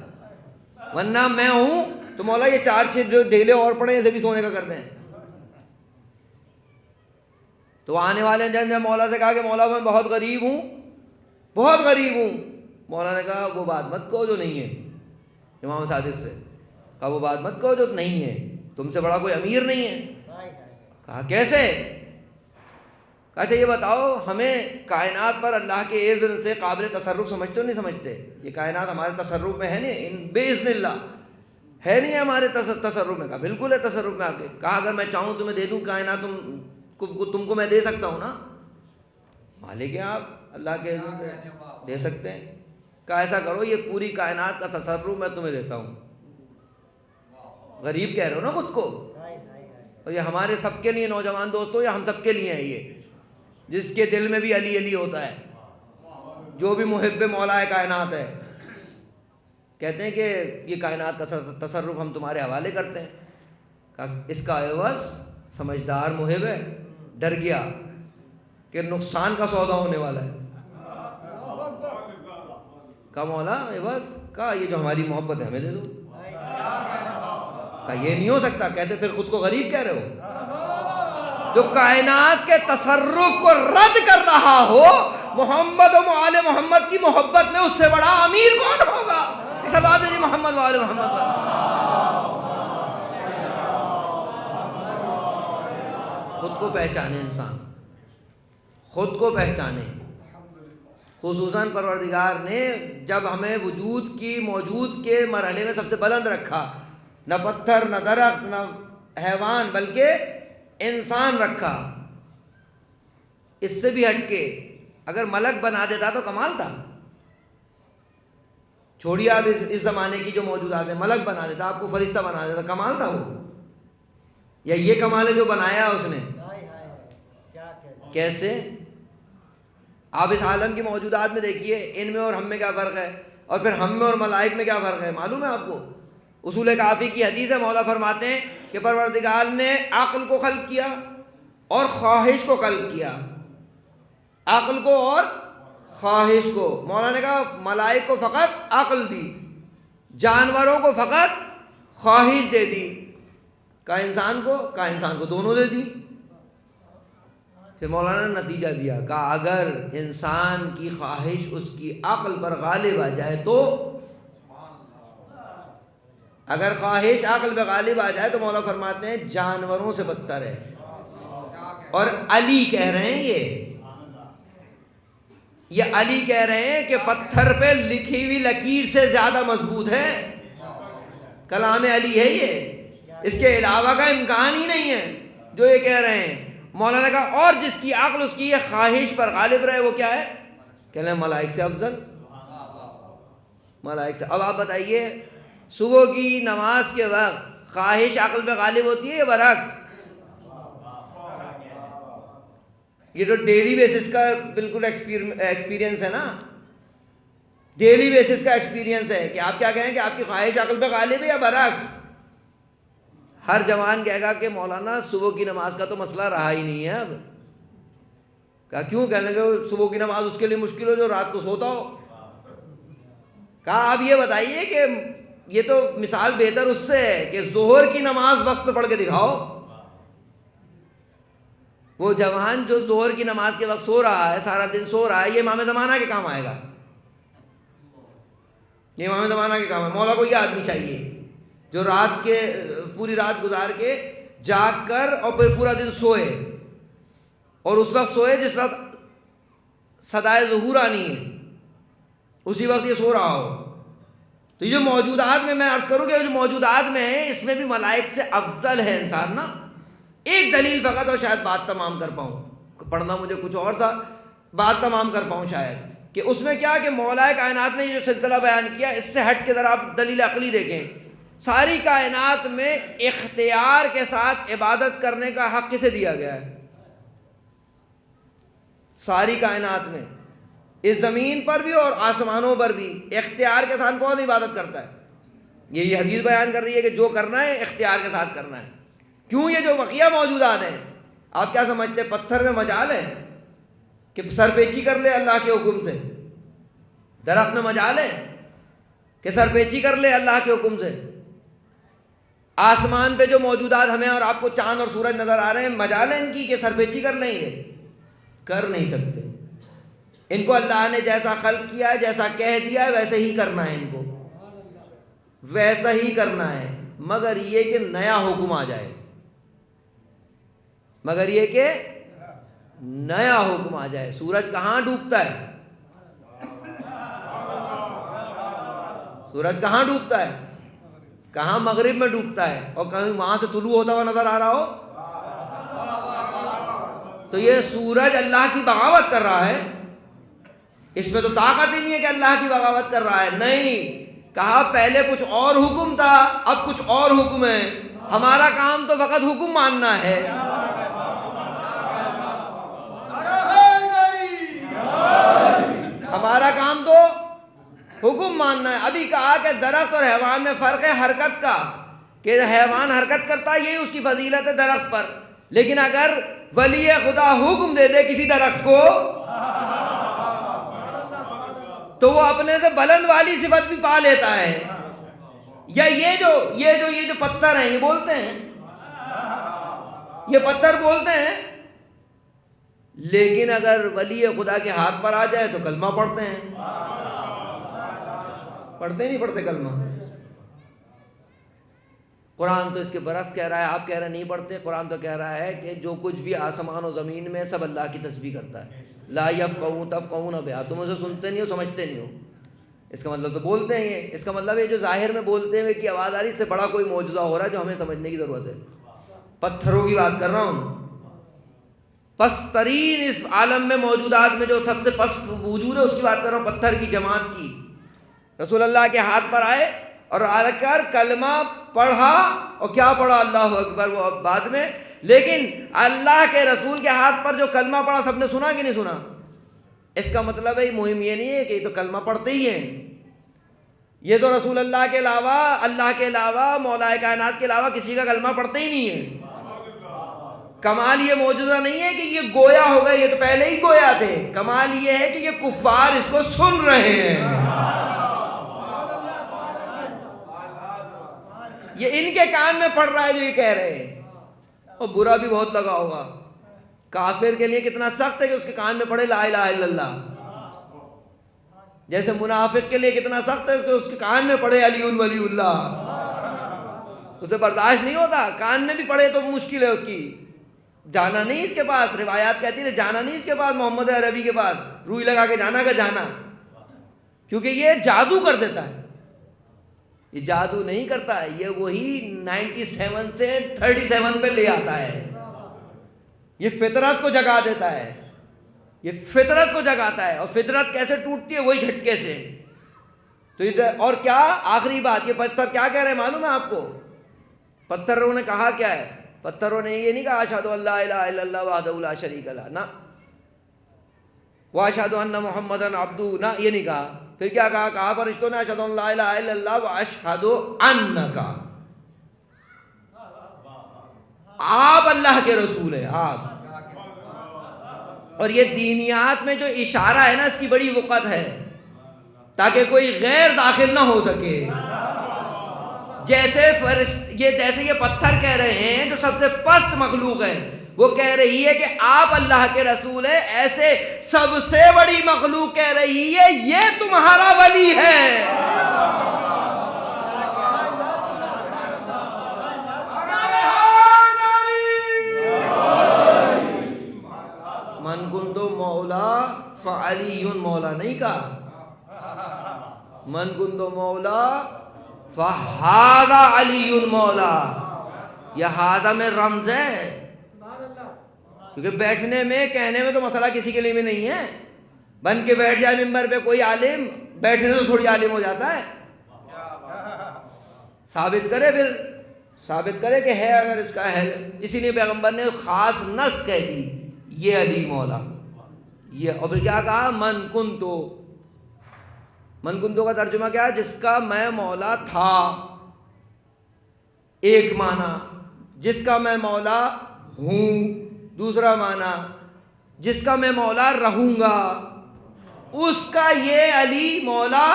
ورنہ میں ہوں تو مولا یہ 4-6 جو ڈھیلے اور پڑے ہیں اسے بھی سونے کا کر دیں. تو آنے والے نے مولا سے کہا کہ مولا میں بہت غریب ہوں، بہت غریب ہوں. مولا نے کہا وہ بات مت کہو جو نہیں ہے. امام صادق سے کہا وہ بات مت کہو جو نہیں ہے، تم سے بڑا کوئی امیر نہیں ہے. کہا کیسے؟ اچھا یہ بتاؤ ہمیں کائنات پر اللہ کے اذن سے قابل تصرف سمجھتے ہو نہیں سمجھتے؟ یہ کائنات ہمارے تصرف میں ہے نہیں، باذن اللہ ہے نہیں ہمارے تصرف میں؟ کہا بالکل ہے تصرف میں آپ کے. کہا اگر میں چاہوں تمہیں دے دوں کائنات تم کو میں دے سکتا ہوں نا. مالک ہیں آپ، اللہ کے اذن سے دے سکتے ہیں. کہا ایسا کرو یہ پوری کائنات کا تصرف میں تمہیں دیتا ہوں. غریب کہہ رہے ہو نا خود کو. اور یہ ہمارے سب کے لیے نوجوان دوستوں، یا ہم سب کے لیے ہے یہ، جس کے دل میں بھی علی علی ہوتا ہے، جو بھی محب مولا کائنات ہے، کہتے ہیں کہ یہ کائنات کا تصرف ہم تمہارے حوالے کرتے ہیں. کہا اس کا عوض سمجھدار محب ہے، ڈر گیا کہ نقصان کا سودا ہونے والا ہے. کہا مولا عوض؟ کہا یہ جو ہماری محبت ہے ہمیں دے دو. کہا یہ نہیں ہو سکتا. کہتے پھر خود کو غریب کہہ رہے ہو. جو کائنات کے تصرف کو رد کر رہا ہو، محمد و آل محمد کی محبت میں اس سے بڑا امیر کون ہوگا؟ اس بات ہے جی محمد و آل محمد پر. خود کو پہچانے انسان، خود کو پہچانے. خصوصاً پروردگار نے جب ہمیں وجود کی موجود کے مرحلے میں سب سے بلند رکھا، نہ پتھر نہ درخت نہ حیوان بلکہ انسان رکھا. اس سے بھی ہٹ کے اگر ملک بنا دیتا تو کمال تھا. چھوڑیے آپ اس زمانے کی جو موجودات ہیں، ملک بنا دیتا، آپ کو فرشتہ بنا دیتا، کمال تھا وہ؟ یا یہ کمال ہے جو بنایا اس نے؟ کیسے؟ آپ اس عالم کی موجودات میں دیکھیے، ان میں اور ہم میں کیا فرق ہے، اور پھر ہم میں اور ملائک میں کیا فرق ہے، معلوم ہے آپ کو؟ اصول کافی کی حدیث ہے، مولا فرماتے ہیں کہ پروردگار نے عقل کو خلق کیا اور خواہش کو خلق کیا. عقل کو اور خواہش کو. مولا نے کہا ملائک کو فقط عقل دی، جانوروں کو فقط خواہش دے دی. کہا انسان کو دونوں دے دی. پھر مولانا نے نتیجہ دیا، کہا اگر انسان کی خواہش اس کی عقل پر غالب آ جائے تو، اگر خواہش عقل پہ غالب آ جائے تو مولا فرماتے ہیں جانوروں سے بدتر ہے. اور علی کہہ رہے ہیں، یہ علی کہہ رہے ہیں کہ پتھر پہ لکھی ہوئی لکیر سے زیادہ مضبوط ہے. کلام علی ہے یہ، اس کے علاوہ کا امکان ہی نہیں ہے جو یہ کہہ رہے ہیں. مولانا نے کہا اور جس کی عقل اس کی یہ خواہش پر غالب رہے وہ کیا ہے؟ کہہ رہے ہیں ملائک سے افضل. ملائک سے. اب آپ بتائیے صبح کی نماز کے وقت خواہش عقل پہ غالب ہوتی ہے یا برعکس؟ یہ تو ڈیلی بیسس کا بالکل ایکسپیرینس ہے نا، ڈیلی بیسس کا ایکسپیرینس ہے کہ آپ کیا کہیں کہ آپ کی خواہش عقل پہ غالب ہے یا برعکس. ہر جوان کہے گا کہ مولانا صبح کی نماز کا تو مسئلہ رہا ہی نہیں ہے اب. کہا کیوں؟ کہنے لگے صبح کی نماز اس کے لیے مشکل ہو جو رات کو سوتا ہو. کہا آپ یہ بتائیے کہ یہ تو مثال بہتر اس سے ہے کہ ظہر کی نماز وقت پہ پڑھ کے دکھاؤ. وہ جوان جو ظہر کی نماز کے وقت سو رہا ہے، سارا دن سو رہا ہے، یہ امام زمانہ کے کام آئے گا؟ یہ امام زمانہ کے کام ہے. مولا کو یہ آدمی چاہیے جو پوری رات گزار کے جاگ کر اور پھر پورا دن سوئے، اور اس وقت سوئے جس وقت صدائے ظہور آنی ہے، اسی وقت یہ سو رہا ہو. تو یہ جو موجودات میں عرض کروں کہ جو موجودات میں ہے اس میں بھی ملائک سے افضل ہے انسان نا. ایک دلیل فقط، اور شاید بات تمام کر پاؤں، پڑھنا مجھے کچھ اور تھا، بات تمام کر پاؤں شاید، کہ اس میں کیا کہ مولا کائنات نے جو سلسلہ بیان کیا اس سے ہٹ کے ذرا آپ دلیل عقلی دیکھیں. ساری کائنات میں اختیار کے ساتھ عبادت کرنے کا حق کسے دیا گیا ہے؟ ساری کائنات میں، اس زمین پر بھی اور آسمانوں پر بھی اختیار کے ساتھ کون عبادت کرتا ہے؟ یہ حدیث بیان کر رہی ہے کہ جو کرنا ہے اختیار کے ساتھ کرنا ہے. کیوں؟ یہ جو بقیہ موجودات ہیں، آپ کیا سمجھتے ہیں پتھر میں مجال ہے کہ سر پیچی کر لے اللہ کے حکم سے؟ درخت میں مجال ہے کہ سر پیچی کر لے اللہ کے حکم سے؟ آسمان پہ جو موجودات ہمیں اور آپ کو چاند اور سورج نظر آ رہے ہیں، مجال ہے ان کی کہ سر پیچی کر لیں؟ یہ کر نہیں سکتے. ان کو اللہ نے جیسا خلق کیا ہے، جیسا کہہ دیا ہے ویسے ہی کرنا ہے، ان کو ویسا ہی کرنا ہے، مگر یہ کہ نیا حکم آ جائے، مگر یہ کہ نیا حکم آ جائے. سورج کہاں ڈوبتا ہے؟ سورج کہاں ڈوبتا ہے؟ کہاں؟ مغرب میں ڈوبتا ہے، اور کہیں وہاں سے طلوع ہوتا ہوا نظر آ رہا ہو. تو یہ سورج اللہ کی بغاوت کر رہا ہے، اس میں تو طاقت ہی نہیں ہے کہ اللہ کی بغاوت کر رہا ہے. نہیں، کہا پہلے کچھ اور حکم تھا، اب کچھ اور حکم ہے. ہمارا کام تو فقط حکم ماننا ہے. ہمارا کام تو حکم ماننا ہے. ابھی کہا کہ درخت اور حیوان میں فرق ہے حرکت کا، کہ حیوان حرکت کرتا ہے، یہی اس کی فضیلت ہے درخت پر. لیکن اگر ولی خدا حکم دے دے کسی درخت کو تو وہ اپنے سے بلند والی صفت بھی پا لیتا ہے. یا یہ جو پتھر ہیں، یہ بولتے ہیں، یہ پتھر بولتے ہیں، لیکن اگر ولی خدا کے ہاتھ پر آ جائے تو کلمہ پڑھتے ہیں. پڑھتے نہیں پڑھتے کلمہ؟ قرآن تو اس کے برعکس کہہ رہا ہے. آپ کہہ رہے نہیں پڑھتے، قرآن تو کہہ رہا ہے کہ جو کچھ بھی آسمان و زمین میں سب اللہ کی تسبیح کرتا ہے. لا یفقهون تفقهون بها، تم اسے سنتے نہیں ہو، سمجھتے نہیں ہو. اس کا مطلب تو بولتے ہیں. اس کا مطلب ہے جو ظاہر میں بولتے ہیں کی آواز آ رہی، اس سے بڑا کوئی معجزہ ہو رہا ہے جو ہمیں سمجھنے کی ضرورت ہے. پتھروں کی بات کر رہا ہوں. پست ترین اس عالم میں موجودات میں جو سب سے پست وجود ہے اس کی بات کر رہا ہوں، پتھر کی جماعت کی. رسول اللہ کے ہاتھ پر آئے اور آ کر کلمہ پڑھا، اور کیا پڑھا؟ اللہ اکبر، وہ بعد میں. لیکن اللہ کے رسول کے ہاتھ پر جو کلمہ پڑھا سب نے سنا کہ نہیں سنا؟ اس کا مطلب ہے مہم یہ نہیں ہے کہ یہ تو کلمہ پڑھتے ہی ہیں، یہ تو رسول اللہ کے علاوہ، اللہ کے علاوہ، مولا کائنات کے علاوہ کسی کا کلمہ پڑھتے ہی نہیں ہے. کمال یہ معجزہ نہیں ہے کہ یہ گویا ہو گئے، یہ تو پہلے ہی گویا تھے. کمال یہ ہے کہ یہ کفار اس کو سن رہے ہیں. یہ ان کے کان میں پڑ رہا ہے جو یہ کہہ رہے ہیں. اور برا بھی بہت لگا ہوگا. کافر کے لیے کتنا سخت ہے کہ اس کے کان میں پڑے لا الہ الا اللہ. جیسے منافق کے لیے کتنا سخت ہے کہ اس کے کان میں پڑے علی ولی اللہ. اسے برداشت نہیں ہوتا. کان میں بھی پڑے تو مشکل ہے اس کی. جانا نہیں اس کے پاس. روایات کہتی ہے جانا نہیں اس کے پاس، محمد عربی کے پاس روئی لگا کے جانا کا جانا، کیونکہ یہ جادو کر دیتا ہے. یہ جادو نہیں کرتا ہے، یہ وہی 97 سے 37 پہ لے آتا ہے. یہ فطرت کو جگا دیتا ہے، یہ فطرت کو جگاتا ہے. اور فطرت کیسے ٹوٹتی ہے؟ وہی جھٹکے سے. تو اور کیا آخری بات، یہ پتھر کیا کہہ رہے ہیں معلوم ہے آپ کو؟ پتھروں نے کہا کیا ہے؟ پتھروں نے یہ نہیں کہا اشہد ان لا الہ الا اللہ وحدہ لا شریک لہ، نہ، واشہد ان محمدًا عبدہ، نہ، یہ نہیں کہا. پھر کیا کہا؟ کہا فرشتوں نے اشہد ان لا الہ الا اللہ واشہد انک، آپ اللہ کے رسول ہیں آپ. اور یہ دینیات میں جو اشارہ ہے نا، اس کی بڑی وقت ہے تاکہ کوئی غیر داخل نہ ہو سکے. جیسے یہ پتھر کہہ رہے ہیں جو سب سے پست مخلوق ہے، وہ کہہ رہی ہے کہ آپ اللہ کے رسول ہیں. ایسے سب سے بڑی مخلوق کہہ رہی ہے یہ تمہارا ولی ہے. من کنت مولا فعلی مولا نہیں کہا، من کنت مولا فہذا علی مولا. یہ ہذا میں رمز ہے، کیونکہ بیٹھنے میں کہنے میں تو مسئلہ کسی کے لیے بھی نہیں ہے. بن کے بیٹھ جائے ممبر پہ کوئی عالم، بیٹھنے تو تھوڑی عالم ہو جاتا ہے. ثابت کرے، پھر ثابت کرے کہ ہے اگر اس کا ہے. اسی لیے پیغمبر نے خاص نص کہہ دی یہ علی مولا. یہ اور پھر کیا کہا؟ من کنتو. من کنتو کا ترجمہ کیا ہے؟ جس کا میں مولا تھا. ایک معنی جس کا میں مولا ہوں، دوسرا معنی جس کا میں مولا رہوں گا. اس کا یہ علی مولا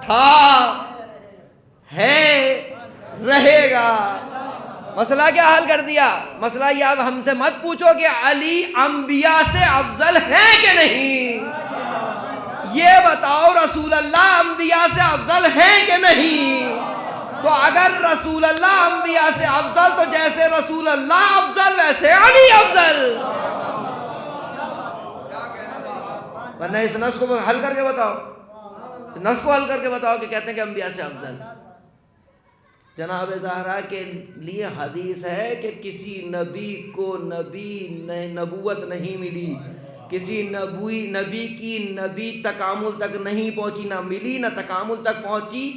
تھا، ہے، رہے گا. مسئلہ کیا حل کر دیا؟ مسئلہ یہ اب ہم سے مت پوچھو کہ علی انبیاء سے افضل ہے کہ نہیں، یہ بتاؤ رسول اللہ انبیاء سے افضل ہے کہ نہیں. تو اگر رسول اللہ انبیاء سے افضل تو جیسے رسول اللہ افضل ویسے علی افضل. ورنہ اس نص کو حل کر کے بتاؤ, نص کو حل کر کے بتاؤ کہ کہتے ہیں کہ انبیاء سے افضل. جناب زہرا کے لیے حدیث ہے کہ کسی نبی کو نبوت نہیں ملی, کسی نبی کی نبی تکامل تک نہیں پہنچی, نہ ملی نہ تکامل تک پہنچی,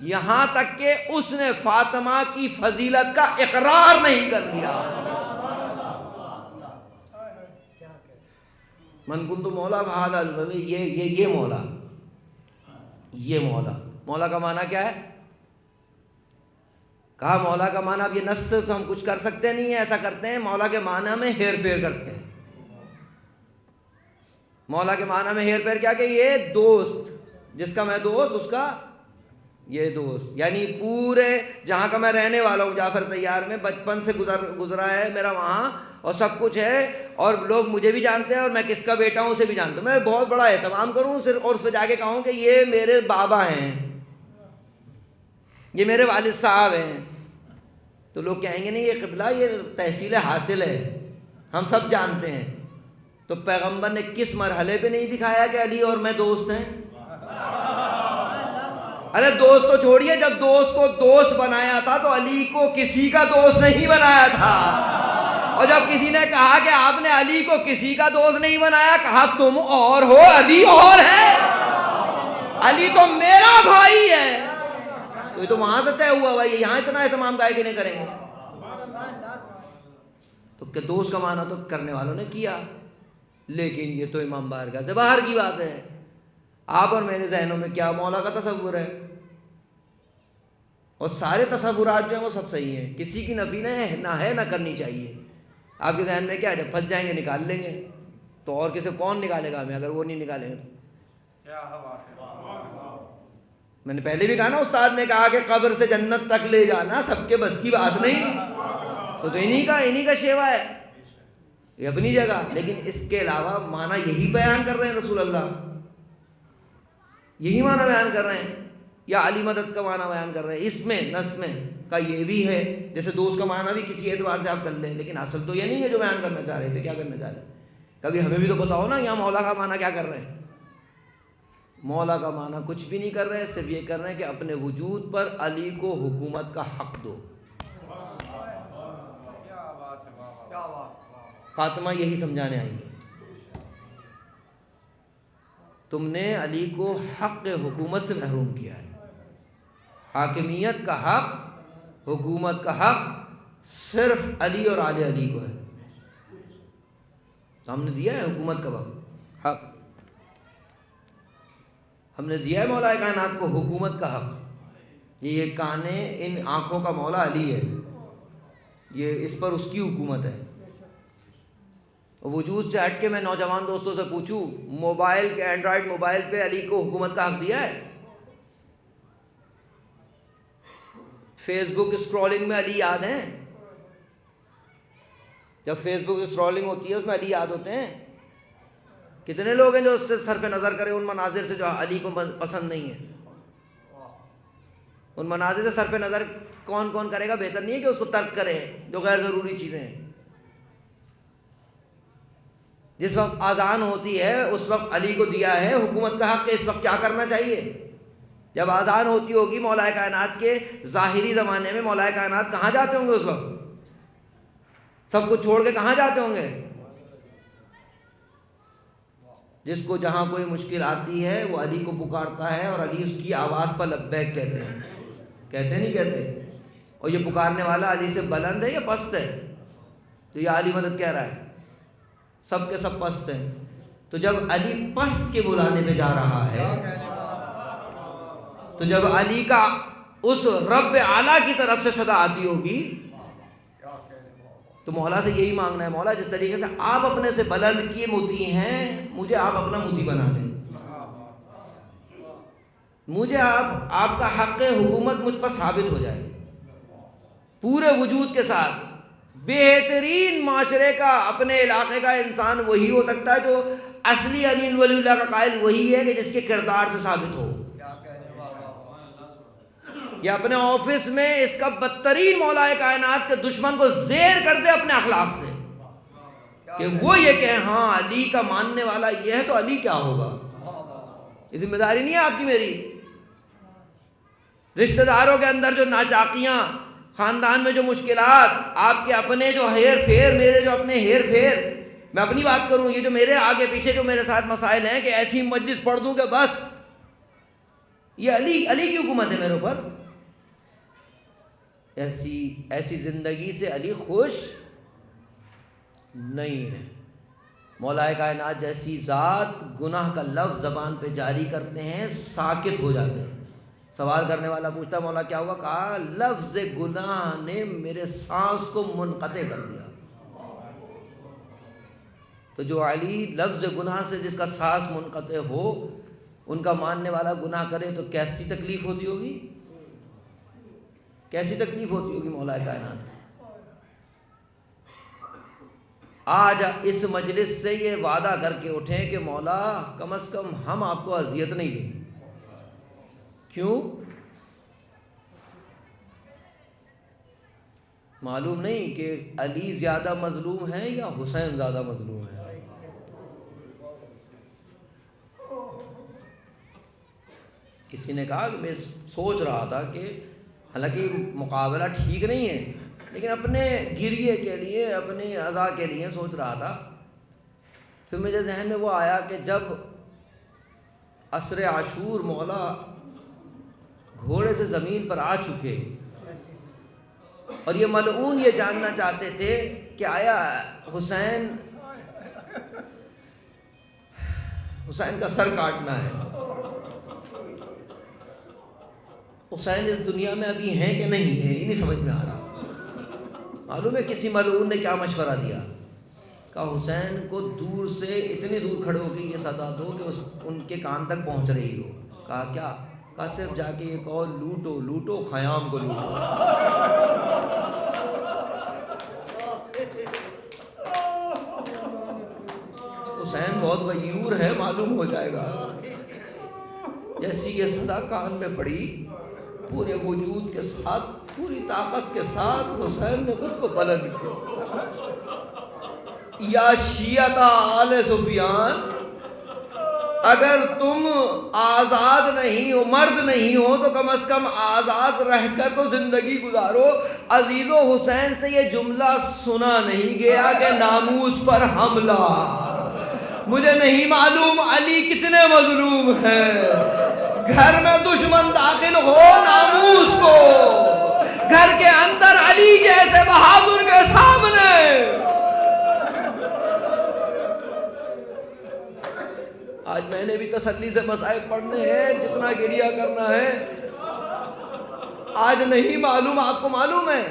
یہاں تک کہ اس نے فاطمہ کی فضیلت کا اقرار نہیں کر لیا. من کنت مولا فہذا, یہ مولا, یہ مولا. مولا کا معنی کیا ہے؟ کہا مولا کا معنی, اب یہ نص تو ہم کچھ کر سکتے نہیں ہیں, ایسا کرتے ہیں مولا کے معنی میں ہیر پھیر کرتے ہیں. مولا کے معنی میں ہیر پھیر کیا کہ یہ دوست, جس کا میں دوست اس کا یہ دوست, یعنی پورے جہاں کا میں رہنے والا ہوں جعفر طیار میں, بچپن سے گزرا ہے میرا وہاں اور سب کچھ ہے, اور لوگ مجھے بھی جانتے ہیں اور میں کس کا بیٹا ہوں اسے بھی جانتا ہوں. میں بہت بڑا اہتمام کروں صرف اور اس پہ جا کے کہوں کہ یہ میرے بابا ہیں, یہ میرے والد صاحب ہیں, تو لوگ کہیں گے نہیں یہ قبلہ یہ تحصیل حاصل ہے, ہم سب جانتے ہیں. تو پیغمبر نے کس مرحلے پہ نہیں دکھایا کہ علی اور میں دوست ہیں؟ ارے دوست تو چھوڑیے, جب دوست کو دوست بنایا تھا تو علی کو کسی کا دوست نہیں بنایا تھا, اور جب کسی نے کہا کہ آپ نے علی کو کسی کا دوست نہیں بنایا, کہا تم اور ہو علی اور ہے, علی تو میرا بھائی ہے. تو یہ تو وہاں سے طے ہوا بھائی, یہاں اتنا اہتمام کا ہے کہ نہیں کریں گے. تو کہ دوست کا معنی تو کرنے والوں نے کیا, لیکن یہ تو امام بارگاہ سے باہر کی بات ہے. آپ اور میرے ذہنوں میں کیا مولا کا تصور ہے, اور سارے تصورات جو ہیں وہ سب صحیح ہیں, کسی کی نفی نہ ہے نہ کرنی چاہیے. آپ کے ذہن میں کیا ہے, جب پھنس جائیں گے نکال لیں گے, تو اور کسی کون نکالے گا ہمیں اگر وہ نہیں نکالیں گے تو. میں نے پہلے بھی کہا نا, استاد نے کہا کہ قبر سے جنت تک لے جانا سب کے بس کی بات نہیں, تو انہی کا شیوا ہے, یہ اپنی جگہ. لیکن اس کے علاوہ معنی یہی بیان کر رہے ہیں رسول اللہ, یہی معنی بیان کر رہے ہیں, یا علی مدد کا معنی بیان کر رہے ہیں. اس میں نص میں کا یہ بھی ہے, جیسے دوست کا معنی بھی کسی اعتبار سے آپ کر لیں, لیکن اصل تو یہ نہیں ہے جو بیان کرنا چاہ رہے ہیں. کیا کرنا چاہ رہے ہیں, کبھی ہمیں بھی تو پتا ہو نا یہاں مولا کا معنی کیا کر رہے ہیں. مولا کا معنی کچھ بھی نہیں کر رہے, صرف یہ کر رہے ہیں کہ اپنے وجود پر علی کو حکومت کا حق دو. فاطمہ یہی سمجھانے آئی ہے, تم نے علی کو حق حکومت سے محروم کیا ہے. حاکمیت کا حق, حکومت کا حق صرف علی اور آل علی کو ہے. ہم نے دیا ہے حکومت کا حق, ہم نے دیا ہے مولا کائنات کو حکومت کا حق. یہ کانے ان آنکھوں کا مولا علی ہے, یہ اس پر اس کی حکومت ہے. وجود سے ہٹ کے میں نوجوان دوستوں سے پوچھوں, موبائل کے اینڈرائڈ موبائل پہ علی کو حکومت کا حق دیا ہے؟ فیس بک اسکرولنگ میں علی یاد ہیں؟ جب فیس بک اسکرولنگ ہوتی ہے اس میں علی یاد ہوتے ہیں؟ کتنے لوگ ہیں جو اس سے صرف نظر کریں ان مناظر سے جو علی کو پسند نہیں ہے؟ ان مناظر سے صرف نظر کون کون کرے گا؟ بہتر نہیں ہے کہ اس کو ترک کرے جو غیر ضروری چیزیں ہیں. جس وقت اذان ہوتی ہے اس وقت علی کو دیا ہے حکومت کا حق کہ اس وقت کیا کرنا چاہیے. جب اذان ہوتی ہوگی مولا کائنات کے ظاہری زمانے میں, مولا کائنات کہاں جاتے ہوں گے اس وقت؟ سب کچھ چھوڑ کے کہاں جاتے ہوں گے؟ جس کو جہاں کوئی مشکل آتی ہے وہ علی کو پکارتا ہے, اور علی اس کی آواز پر لبیک کہتے ہیں. کہتے نہیں کہتے؟ اور یہ پکارنے والا علی سے بلند ہے یا پست ہے؟ تو یہ علی مدد کہہ رہا ہے, سب کے سب پست ہیں. تو جب علی پست کے بلانے پہ جا رہا ہے, تو جب علی کا اس رب اعلیٰ کی طرف سے صدا آتی ہوگی تو مولا سے یہی مانگنا ہے, مولا جس طریقے سے آپ اپنے سے بلند کیے متی ہیں, مجھے آپ اپنا متی بنا لیں. مجھے آپ کا حق حکومت مجھ پر ثابت ہو جائے پورے وجود کے ساتھ. بہترین معاشرے کا, اپنے علاقے کا انسان وہی ہو سکتا ہے جو اصلی علی ولی اللہ کا قائل وہی ہے کہ جس کے کردار سے ثابت ہو. یا اپنے آفس میں اس کا بدترین مولا کائنات کے دشمن کو زیر کر دے اپنے اخلاق سے کہ وہ یہ کہ ہاں علی کا ماننے والا یہ ہے تو علی کیا ہوگا. یہ ذمہ داری نہیں ہے آپ کی میری. رشتہ داروں کے اندر جو ناچاقیاں، خاندان میں جو مشکلات، آپ کے اپنے جو ہیر پھیر، میرے جو اپنے ہیر پھیر، میں اپنی بات کروں، یہ جو میرے آگے پیچھے جو میرے ساتھ مسائل ہیں کہ ایسی مجلس پڑھ دوں کہ بس یہ علی کی حکومت ہے میرے اوپر. ایسی زندگی سے علی خوش نہیں ہے. مولا کائنات جیسی ذات گناہ کا لفظ زبان پہ جاری کرتے ہیں ساکت ہو جاتے ہیں. سوال کرنے والا پوچھتا مولا کیا ہوا؟ کہا لفظ گناہ نے میرے سانس کو منقطع کر دیا. تو جو علی لفظ گناہ سے جس کا سانس منقطع ہو، ان کا ماننے والا گناہ کرے تو کیسی تکلیف ہوتی ہوگی، کیسی تکلیف ہوتی ہوگی مولا کائنات. آج اس مجلس سے یہ وعدہ کر کے اٹھیں کہ مولا کم از کم ہم آپ کو اذیت نہیں دیں گے. کیوں؟ معلوم نہیں کہ علی زیادہ مظلوم ہے یا حسین زیادہ مظلوم ہے. کسی نے کہا کہ میں سوچ رہا تھا کہ حالانکہ مقابلہ ٹھیک نہیں ہے لیکن اپنے گریے کے لیے، اپنی ادا کے لیے سوچ رہا تھا. پھر مجھے ذہن میں وہ آیا کہ جب عصر عاشور مولا گھوڑے سے زمین پر آ چکے اور یہ ملعون یہ جاننا چاہتے تھے کہ آیا حسین کا سر کاٹنا ہے، حسین اس دنیا میں ابھی ہیں کہ نہیں ہے، یہ نہیں سمجھ میں آ رہا. معلوم ہے کسی ملعون نے کیا مشورہ دیا؟ کہا حسین کو دور سے اتنی دور کھڑے ہو کے یہ صدا دو کہ ان کے کان تک پہنچ رہی ہو. کہا کیا؟ کہا صرف جا کے یہ کہو لوٹو لوٹو خیام کو لوٹو. حسین بہت غیور ہے، معلوم ہو جائے گا. جیسی یہ صدا کان میں پڑی، پورے وجود کے ساتھ، پوری طاقت کے ساتھ حسین نے خود کو بلند کیا. یا شیعہ آل سفیان، اگر تم آزاد نہیں ہو، مرد نہیں ہو، تو کم از کم آزاد رہ کر تو زندگی گزارو. عزیز و حسین سے یہ جملہ سنا نہیں گیا کہ ناموس پر حملہ. مجھے نہیں معلوم علی کتنے مظلوم ہیں. گھر میں دشمن داخل ہو ناموس کو، گھر کے اندر علی جیسے بہادر کے سامنے. آج میں نے بھی تسلی سے مسائل پڑھنے ہیں، جتنا گریہ کرنا ہے. آج نہیں معلوم، آپ کو معلوم ہے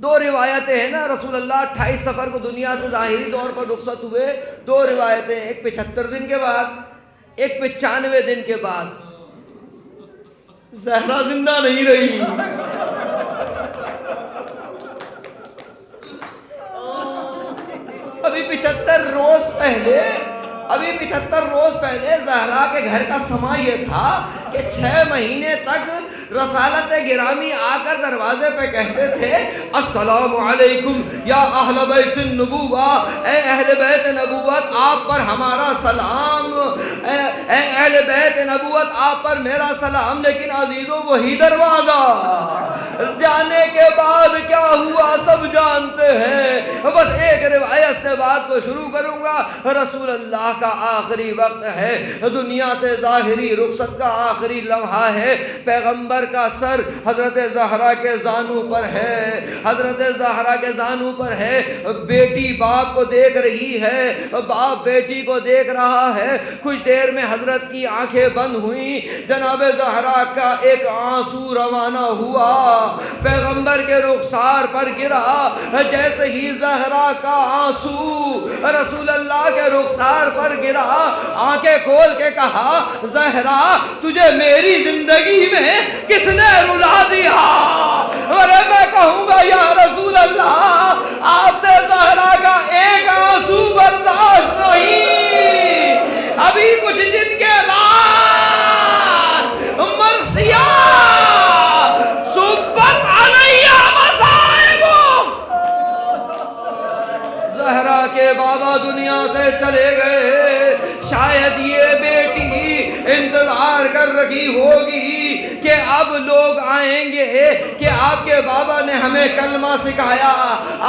2 روایتیں ہیں نا. رسول اللہ 28 صفر کو دنیا سے ظاہری طور پر رخصت ہوئے. 2 روایتیں، ایک 75 دن کے بعد، ایک 95 دن کے بعد. زہرا زندہ نہیں رہی. ابھی 75 روز پہلے زہرا کے گھر کا سما یہ تھا کہ 6 مہینے تک رسالت گرامی آ کر دروازے پہ کہتے تھے السلام علیکم یا اہل بیت النبوہ، اے اہل بیت نبوت آپ پر ہمارا سلام، اے اہل بیت نبوت آپ پر میرا سلام. لیکن عزیزو وہی دروازہ جانے کے بعد کیا ہوا سب جانتے ہیں. بس ایک روایت سے بات کو شروع کروں گا. رسول اللہ کا آخری وقت ہے، دنیا سے ظاہری رخصت کا آخری لمحہ ہے. پیغمبر کا سر حضرت زہرا کے زانو پر ہے، حضرت زہرا کے زانو پر ہے. بیٹی باپ کو دیکھ رہی ہے، باپ بیٹی کو دیکھ رہا ہے. کچھ دیر میں حضرت کی آنکھیں بند ہوئیں، جناب زہرا کا ایک آنسو روانہ ہوا، پیغمبر کے رخسار پر گرا. جیسے ہی زہرا کا آنسو رسول اللہ کے رخسار پر گرا، آنکھیں کھول کے کہا زہرا تجھے میری زندگی میں کس نے رلا دیا؟ ارے میں کہوں گا یا رسول اللہ آپ سے زہرا کا ایک آنسو برداشت نہیں. ابھی کچھ دن کے بعد مرثیہ گئے۔ شاید یہ بیٹی انتظار کر رہی ہوگی کہ اب لوگ آئیں گے کہ آپ کے بابا نے ہمیں کلمہ سکھایا،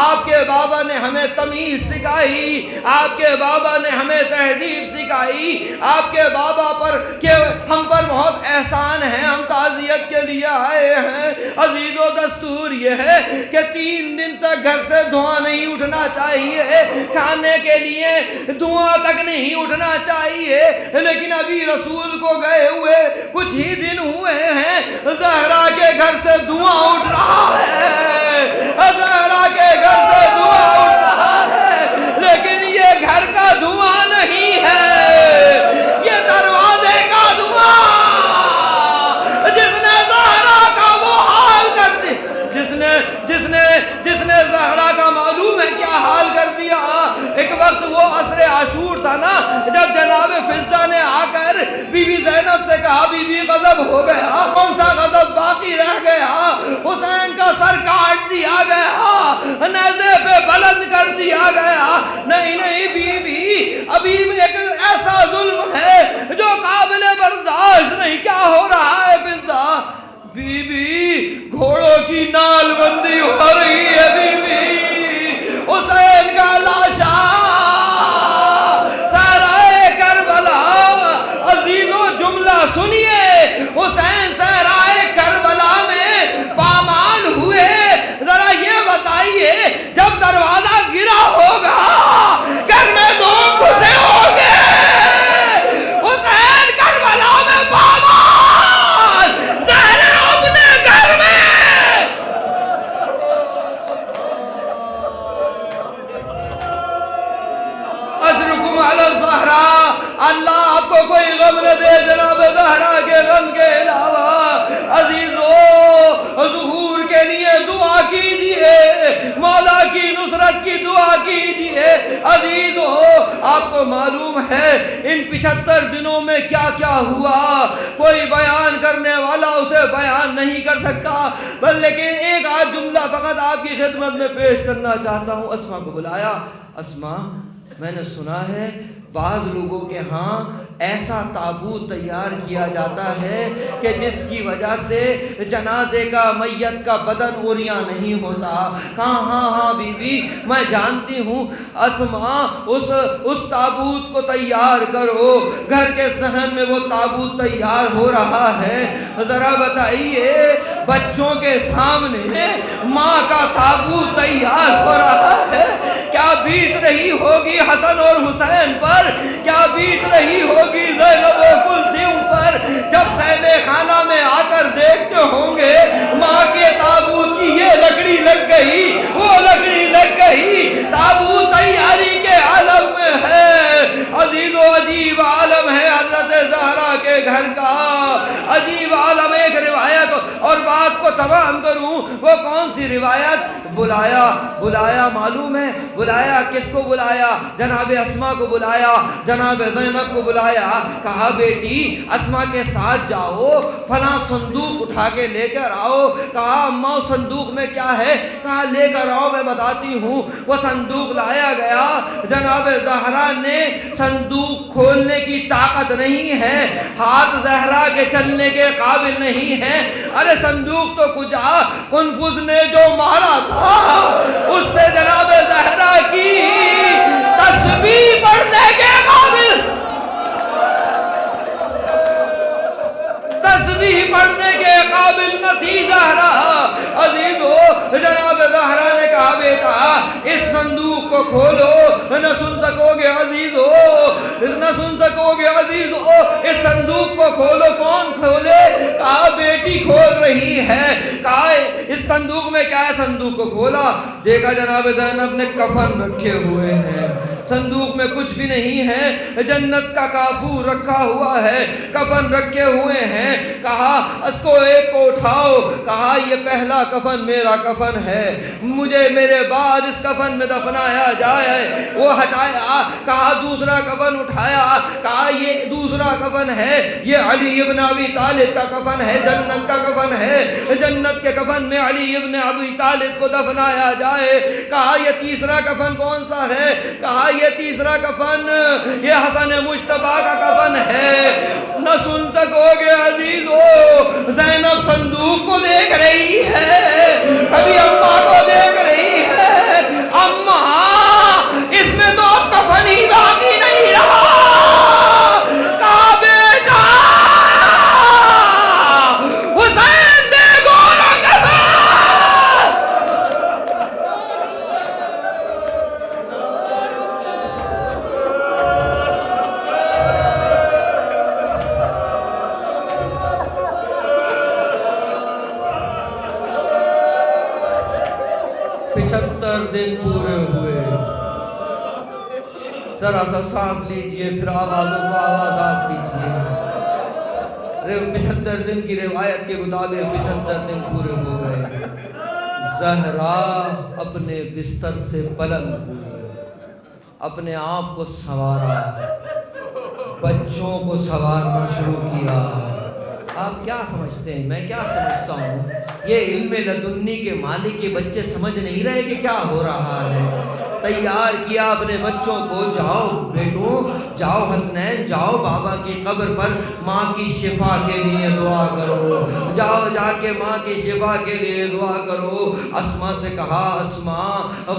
آپ کے بابا نے ہمیں تمیز سکھائی، آپ کے بابا نے ہمیں تہذیب سکھائی، آپ کے بابا پر کہ ہم پر بہت احسان ہے، ہم تعزیت کے لیے آئے ہیں۔ عزیز و دستور یہ ہے کہ 3 دن تک گھر سے دھواں نہیں اٹھنا چاہیے، کھانے کے لیے دھواں تک نہیں اٹھنا چاہیے، لیکن ابھی رسول کو گئے ہوئے کچھ ہی دن ہوئے ہیں، زہرا کے گھر سے دھواں اٹھ رہا ہے، زہرا کے گھر سے دھواں اٹھ رہا ہے، لیکن یہ گھر کا دھواں نہیں ہے، یہ دروازے کا دھواں، جس نے زہرا کا وہ حال کر دی، جس نے زہرا کا معلوم ہے کیا حال کر دیا۔ ایک وقت وہ عصر عاشور تھا نا، جب جناب فضہ نے آ کر بی بی زینب سے کہا بی بی غضب ہو گیا، کون سا غضب باقی رہ گیا، حسین کا سر کاٹ دیا گیا، نیزے پہ بلند کر دیا گیا۔ نہیں نہیں بی بی، ابھی ایک ایسا ظلم ہے جو قابل برداشت نہیں۔ کیا ہو رہا ہے فضہ؟ بی بی گھوڑوں کی نال بندی ہو رہی ہے، بی بی حسین کا لاشا صحرائے کربلا۔ عزیزو جملہ سنیے، حسین صحرائے کربلا میں پامال ہوئے۔ ذرا یہ بتائیے جب دروازہ گرا ہوگا گھر میں دو گھسے ہوں گے، حسین کربلا میں پامال، زہرا اپنے گھر میں۔ اجرکم علی الزہرا، اللہ آپ کو کوئی غم نہ دے جناب زہرا کے غم کے علاوہ۔ عزیزو ظہور کے لیے دعا کیجئے، مولا کی نصرت کی دعا کیجئے۔ عزیزو آپ کو معلوم ہے ان 75 دنوں میں کیا کیا ہوا، کوئی بیان کرنے والا اسے بیان نہیں کر سکتا، لیکن ایک آدھ جملہ فقط آپ کی خدمت میں پیش کرنا چاہتا ہوں۔ اسما کو بلایا۔ اسما، میں نے سنا ہے بعض لوگوں کے ہاں ایسا تابوت تیار کیا جاتا ہے کہ جس کی وجہ سے جنازے کا، میت کا بدن اوریاں نہیں ہوتا۔ ہاں ہاں ہاں بی بی میں جانتی ہوں۔ اسما، اس تابوت کو تیار کرو، گھر کے صحن میں وہ تابوت تیار ہو رہا ہے۔ ذرا بتائیے بچوں کے سامنے ماں کا تابوت تیار ہو رہا ہے، کیا بیت رہی ہوگی حسن اور حسین پر، کیا بیت رہی ہوگی زینب و کلثوم پر، جب سینے خانہ میں آ کر دیکھتے ہوں گے ماں کے تابوت کی یہ لکڑی لگ گئی، وہ لکڑی لگ گئی، تابوت تیاری کے عالم میں ہے۔ عزیز و عجیب عالم ہے حضرت زہرا کے گھر کا، عجیب عالم۔ ایک روایت اور بات کو تمام کروں، وہ کون سی روایت؟ بلایا معلوم ہے، بلایا کس کو بلایا؟ جناب اسما کو بلایا، جناب زینب کو بلایا، کہا بیٹی اسما کے ساتھ جاؤ، فلاں صندوق اٹھا کے لے کر آؤ۔ کہا اماں صندوق میں کیا ہے؟ کہا لے کر آؤ میں بتاتی ہوں۔ وہ صندوق لایا گیا، جناب زہرا نے صندوق کھولنے کی طاقت نہیں ہے، ہاتھ زہرا کے چلنے کے قابل نہیں ہے۔ ارے صندوق تو کجا، قنفذ نے جو مارا تھا اس سے جناب زہرا کی تسبیح پڑھنے کے قابل، تسبیح پڑھنے کے قابل نہ تھی زہرا۔ عزیزو جناب زہرا نے کہا بیٹا اس صندوق کو کھولو، نہ سن سکو گے عزیزو، نہ سن سکو گے عزیزو، اس صندوق کو کھولو۔ کون کھولے؟ کہا بیٹی کھول رہی ہے۔ کہا اس صندوق میں کیا ہے؟ صندوق کو کھولا، دیکھا جناب زینب نے کفن رکھے ہوئے ہیں، صندوق میں کچھ بھی نہیں ہے، جنت کا کافور رکھا ہوا ہے، کفن رکھے ہوئے ہیں۔ کہا اس کو ایک کو اٹھاؤ، کہا یہ پہلا کفن میرا کفن ہے، مجھے میرے بعد اس کفن میں دفنایا جائے۔ وہ ہٹایا، کہا دوسرا کفن اٹھایا، کہا یہ دوسرا کفن ہے، یہ علی ابن ابی طالب کا کفن ہے، جنت کا کفن ہے، جنت کے کفن میں علی ابن ابی طالب کو دفنایا جائے۔ کہا یہ تیسرا کفن کون سا ہے؟ کہا یہ تیسرا کفن یہ حسن مجتبیٰ کا کفن ہے۔ نہ سن سکو گے عزیزو، زینب صندوق کو دیکھ رہی ہے، کبھی اماں کو دیکھ رہی ہے، اماں اس میں تو اب کفن ہی باقی نہیں رہا۔ کہا بیٹا حسین دیکھو نا کفن۔ دن پورے ہوئے، ذرا سا سانس لیجئے، پھر آوازوں کو آوازات کیجئے۔ 75 دن کی روایت کے مطابق 75 دن پورے ہو گئے۔ زہرا اپنے بستر سے بلند ہوئی، اپنے آپ کو سنوارا، بچوں کو سنوارنا شروع کیا۔ آپ کیا سمجھتے ہیں، میں کیا سمجھتا ہوں؟ یہ علم لدنی کے مالک کے بچے سمجھ نہیں رہے کہ کیا ہو رہا ہے۔ تیار کیا اپنے بچوں کو، جاؤ بیٹو، جاؤ حسنین، جاؤ بابا کی قبر پر ماں کی شفا کے لیے دعا کرو، جاؤ جا کے ماں کی شفا کے لیے دعا کرو۔ اسما سے کہا اسما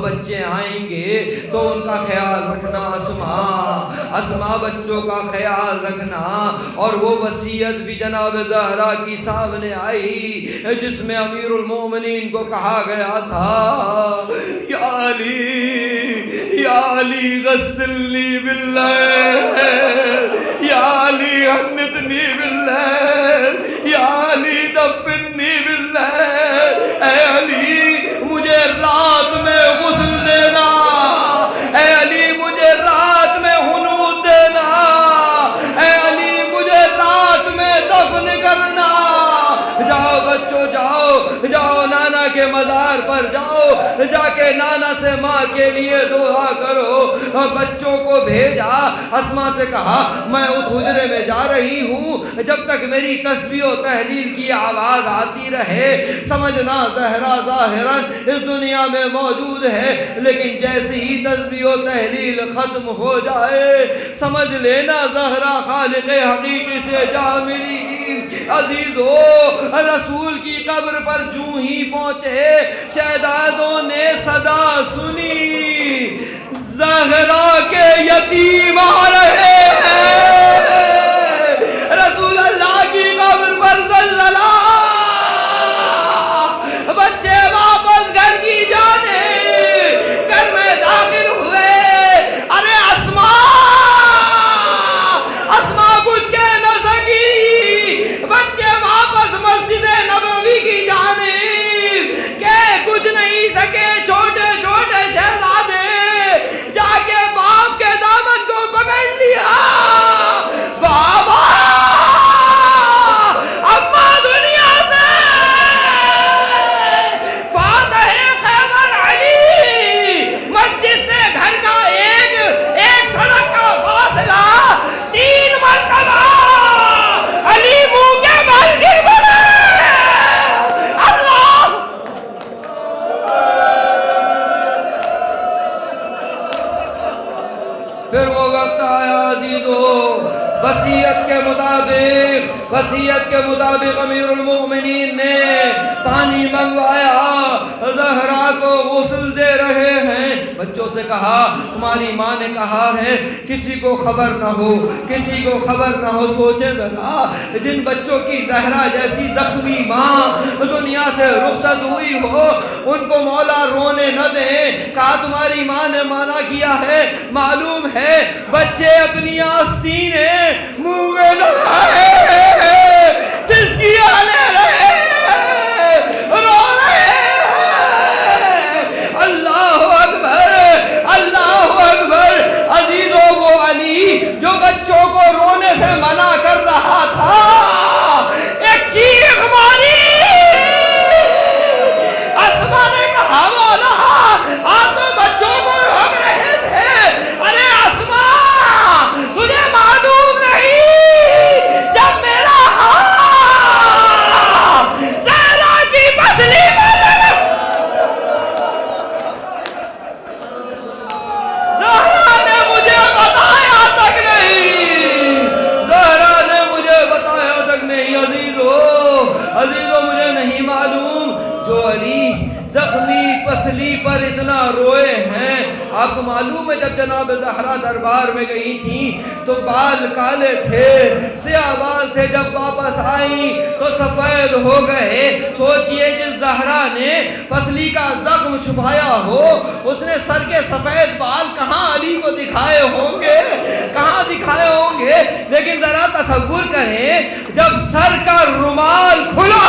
بچے آئیں گے تو ان کا خیال رکھنا، اسما بچوں کا خیال رکھنا۔ اور وہ وصیت بھی جناب زہرا کی سامنے آئی جس میں امیر المومنین کو کہا گیا تھا یا علی غسلنی باللیل، یا علی حنتنی باللیل، یا علی دفنی باللیل۔ اے علی مجھے رات میں غسل دینا، اے علی مجھے رات میں حنوط دینا، اے علی مجھے رات میں دفن کرنا۔ جاؤ بچوں جاؤ، جاؤ نانا کے مزار پر جاؤ، جا کے نانا سے ماں کے لیے دعا کرو۔ بچوں کو بھیجا، اسما سے کہا میں اس حجرے میں جا رہی ہوں جب تک میری تسبیح و تحلیل کی آواز آتی رہے۔ سمجھنا زہرا ظاہراً اس دنیا میں موجود ہے، لیکن جیسے ہی تسبیح و تحلیل ختم ہو جائے سمجھ لینا زہرا خالق حقیقی سے جا ملی۔ عزیزو رسول کی قبر پر جوں ہی پہنچے شہزادوں نے صدا سنی، زہرا کے یتیم آ رہے ہیں۔ رسول اللہ کی قبر پر زلزلہ، بچے واپس گھر کی جانے، گھر میں داخل ہوئے۔ ارے اسما کچھ کہہ نہ سکی، بچے واپس مسجد نبوی کی جانب کہہ کچھ نہیں سکے۔ چھوٹے چھوٹے شہزادے جا کے باپ کے دامن کو پکڑ لیا، بابا اماں دنیا سے فاتح خیبر علی، مسجد سے گھر کا ایک سڑک کا فاصلہ 3 مرتبہ علی منہ کے بل گر پڑے۔ اللہ پھر وہ وقت آیا عزیزو، وصیت کے مطابق امیر المومنین نے پانی منگوایا، زہرا کو غسل دے رہے ہیں۔ بچوں سے کہا تمہاری ماں نے کہا ہے کسی کو خبر نہ ہو، کسی کو خبر نہ ہو۔ سوچیں ذرا جن بچوں کی زہرا جیسی زخمی ماں دنیا سے رخصت ہوئی ہو ان کو مولا رونے نہ دیں۔ کہا تمہاری ماں نے منع کیا ہے، معلوم ہے بچے اپنی آستین منہ میں لگائے سسکیاں لے رہے ہیں، رو رہے ہیں۔ اللہ اکبر، اللہ اکبر۔ عزیزو وہ علی جو بچوں کو رونے سے منع کر رہا تھا ایک چیخ ماری۔ اسما نے کہا مولا آپ تو بچوں کو روک رہے تھے۔ ارے اسما تجھے معلوم نہیں آپ کو معلوم ہے جب جناب زہرا دربار میں گئی تھیں تو بال کالے تھے، سیاہ بال تھے، جب واپس آئیں تو سفید ہو گئے۔ سوچئے جس زہرا نے پسلی کا زخم چھپایا ہو، اس نے سر کے سفید بال کہاں علی کو دکھائے ہوں گے، کہاں دکھائے ہوں گے؟ لیکن ذرا تصور کریں جب سر کا رومال کھلا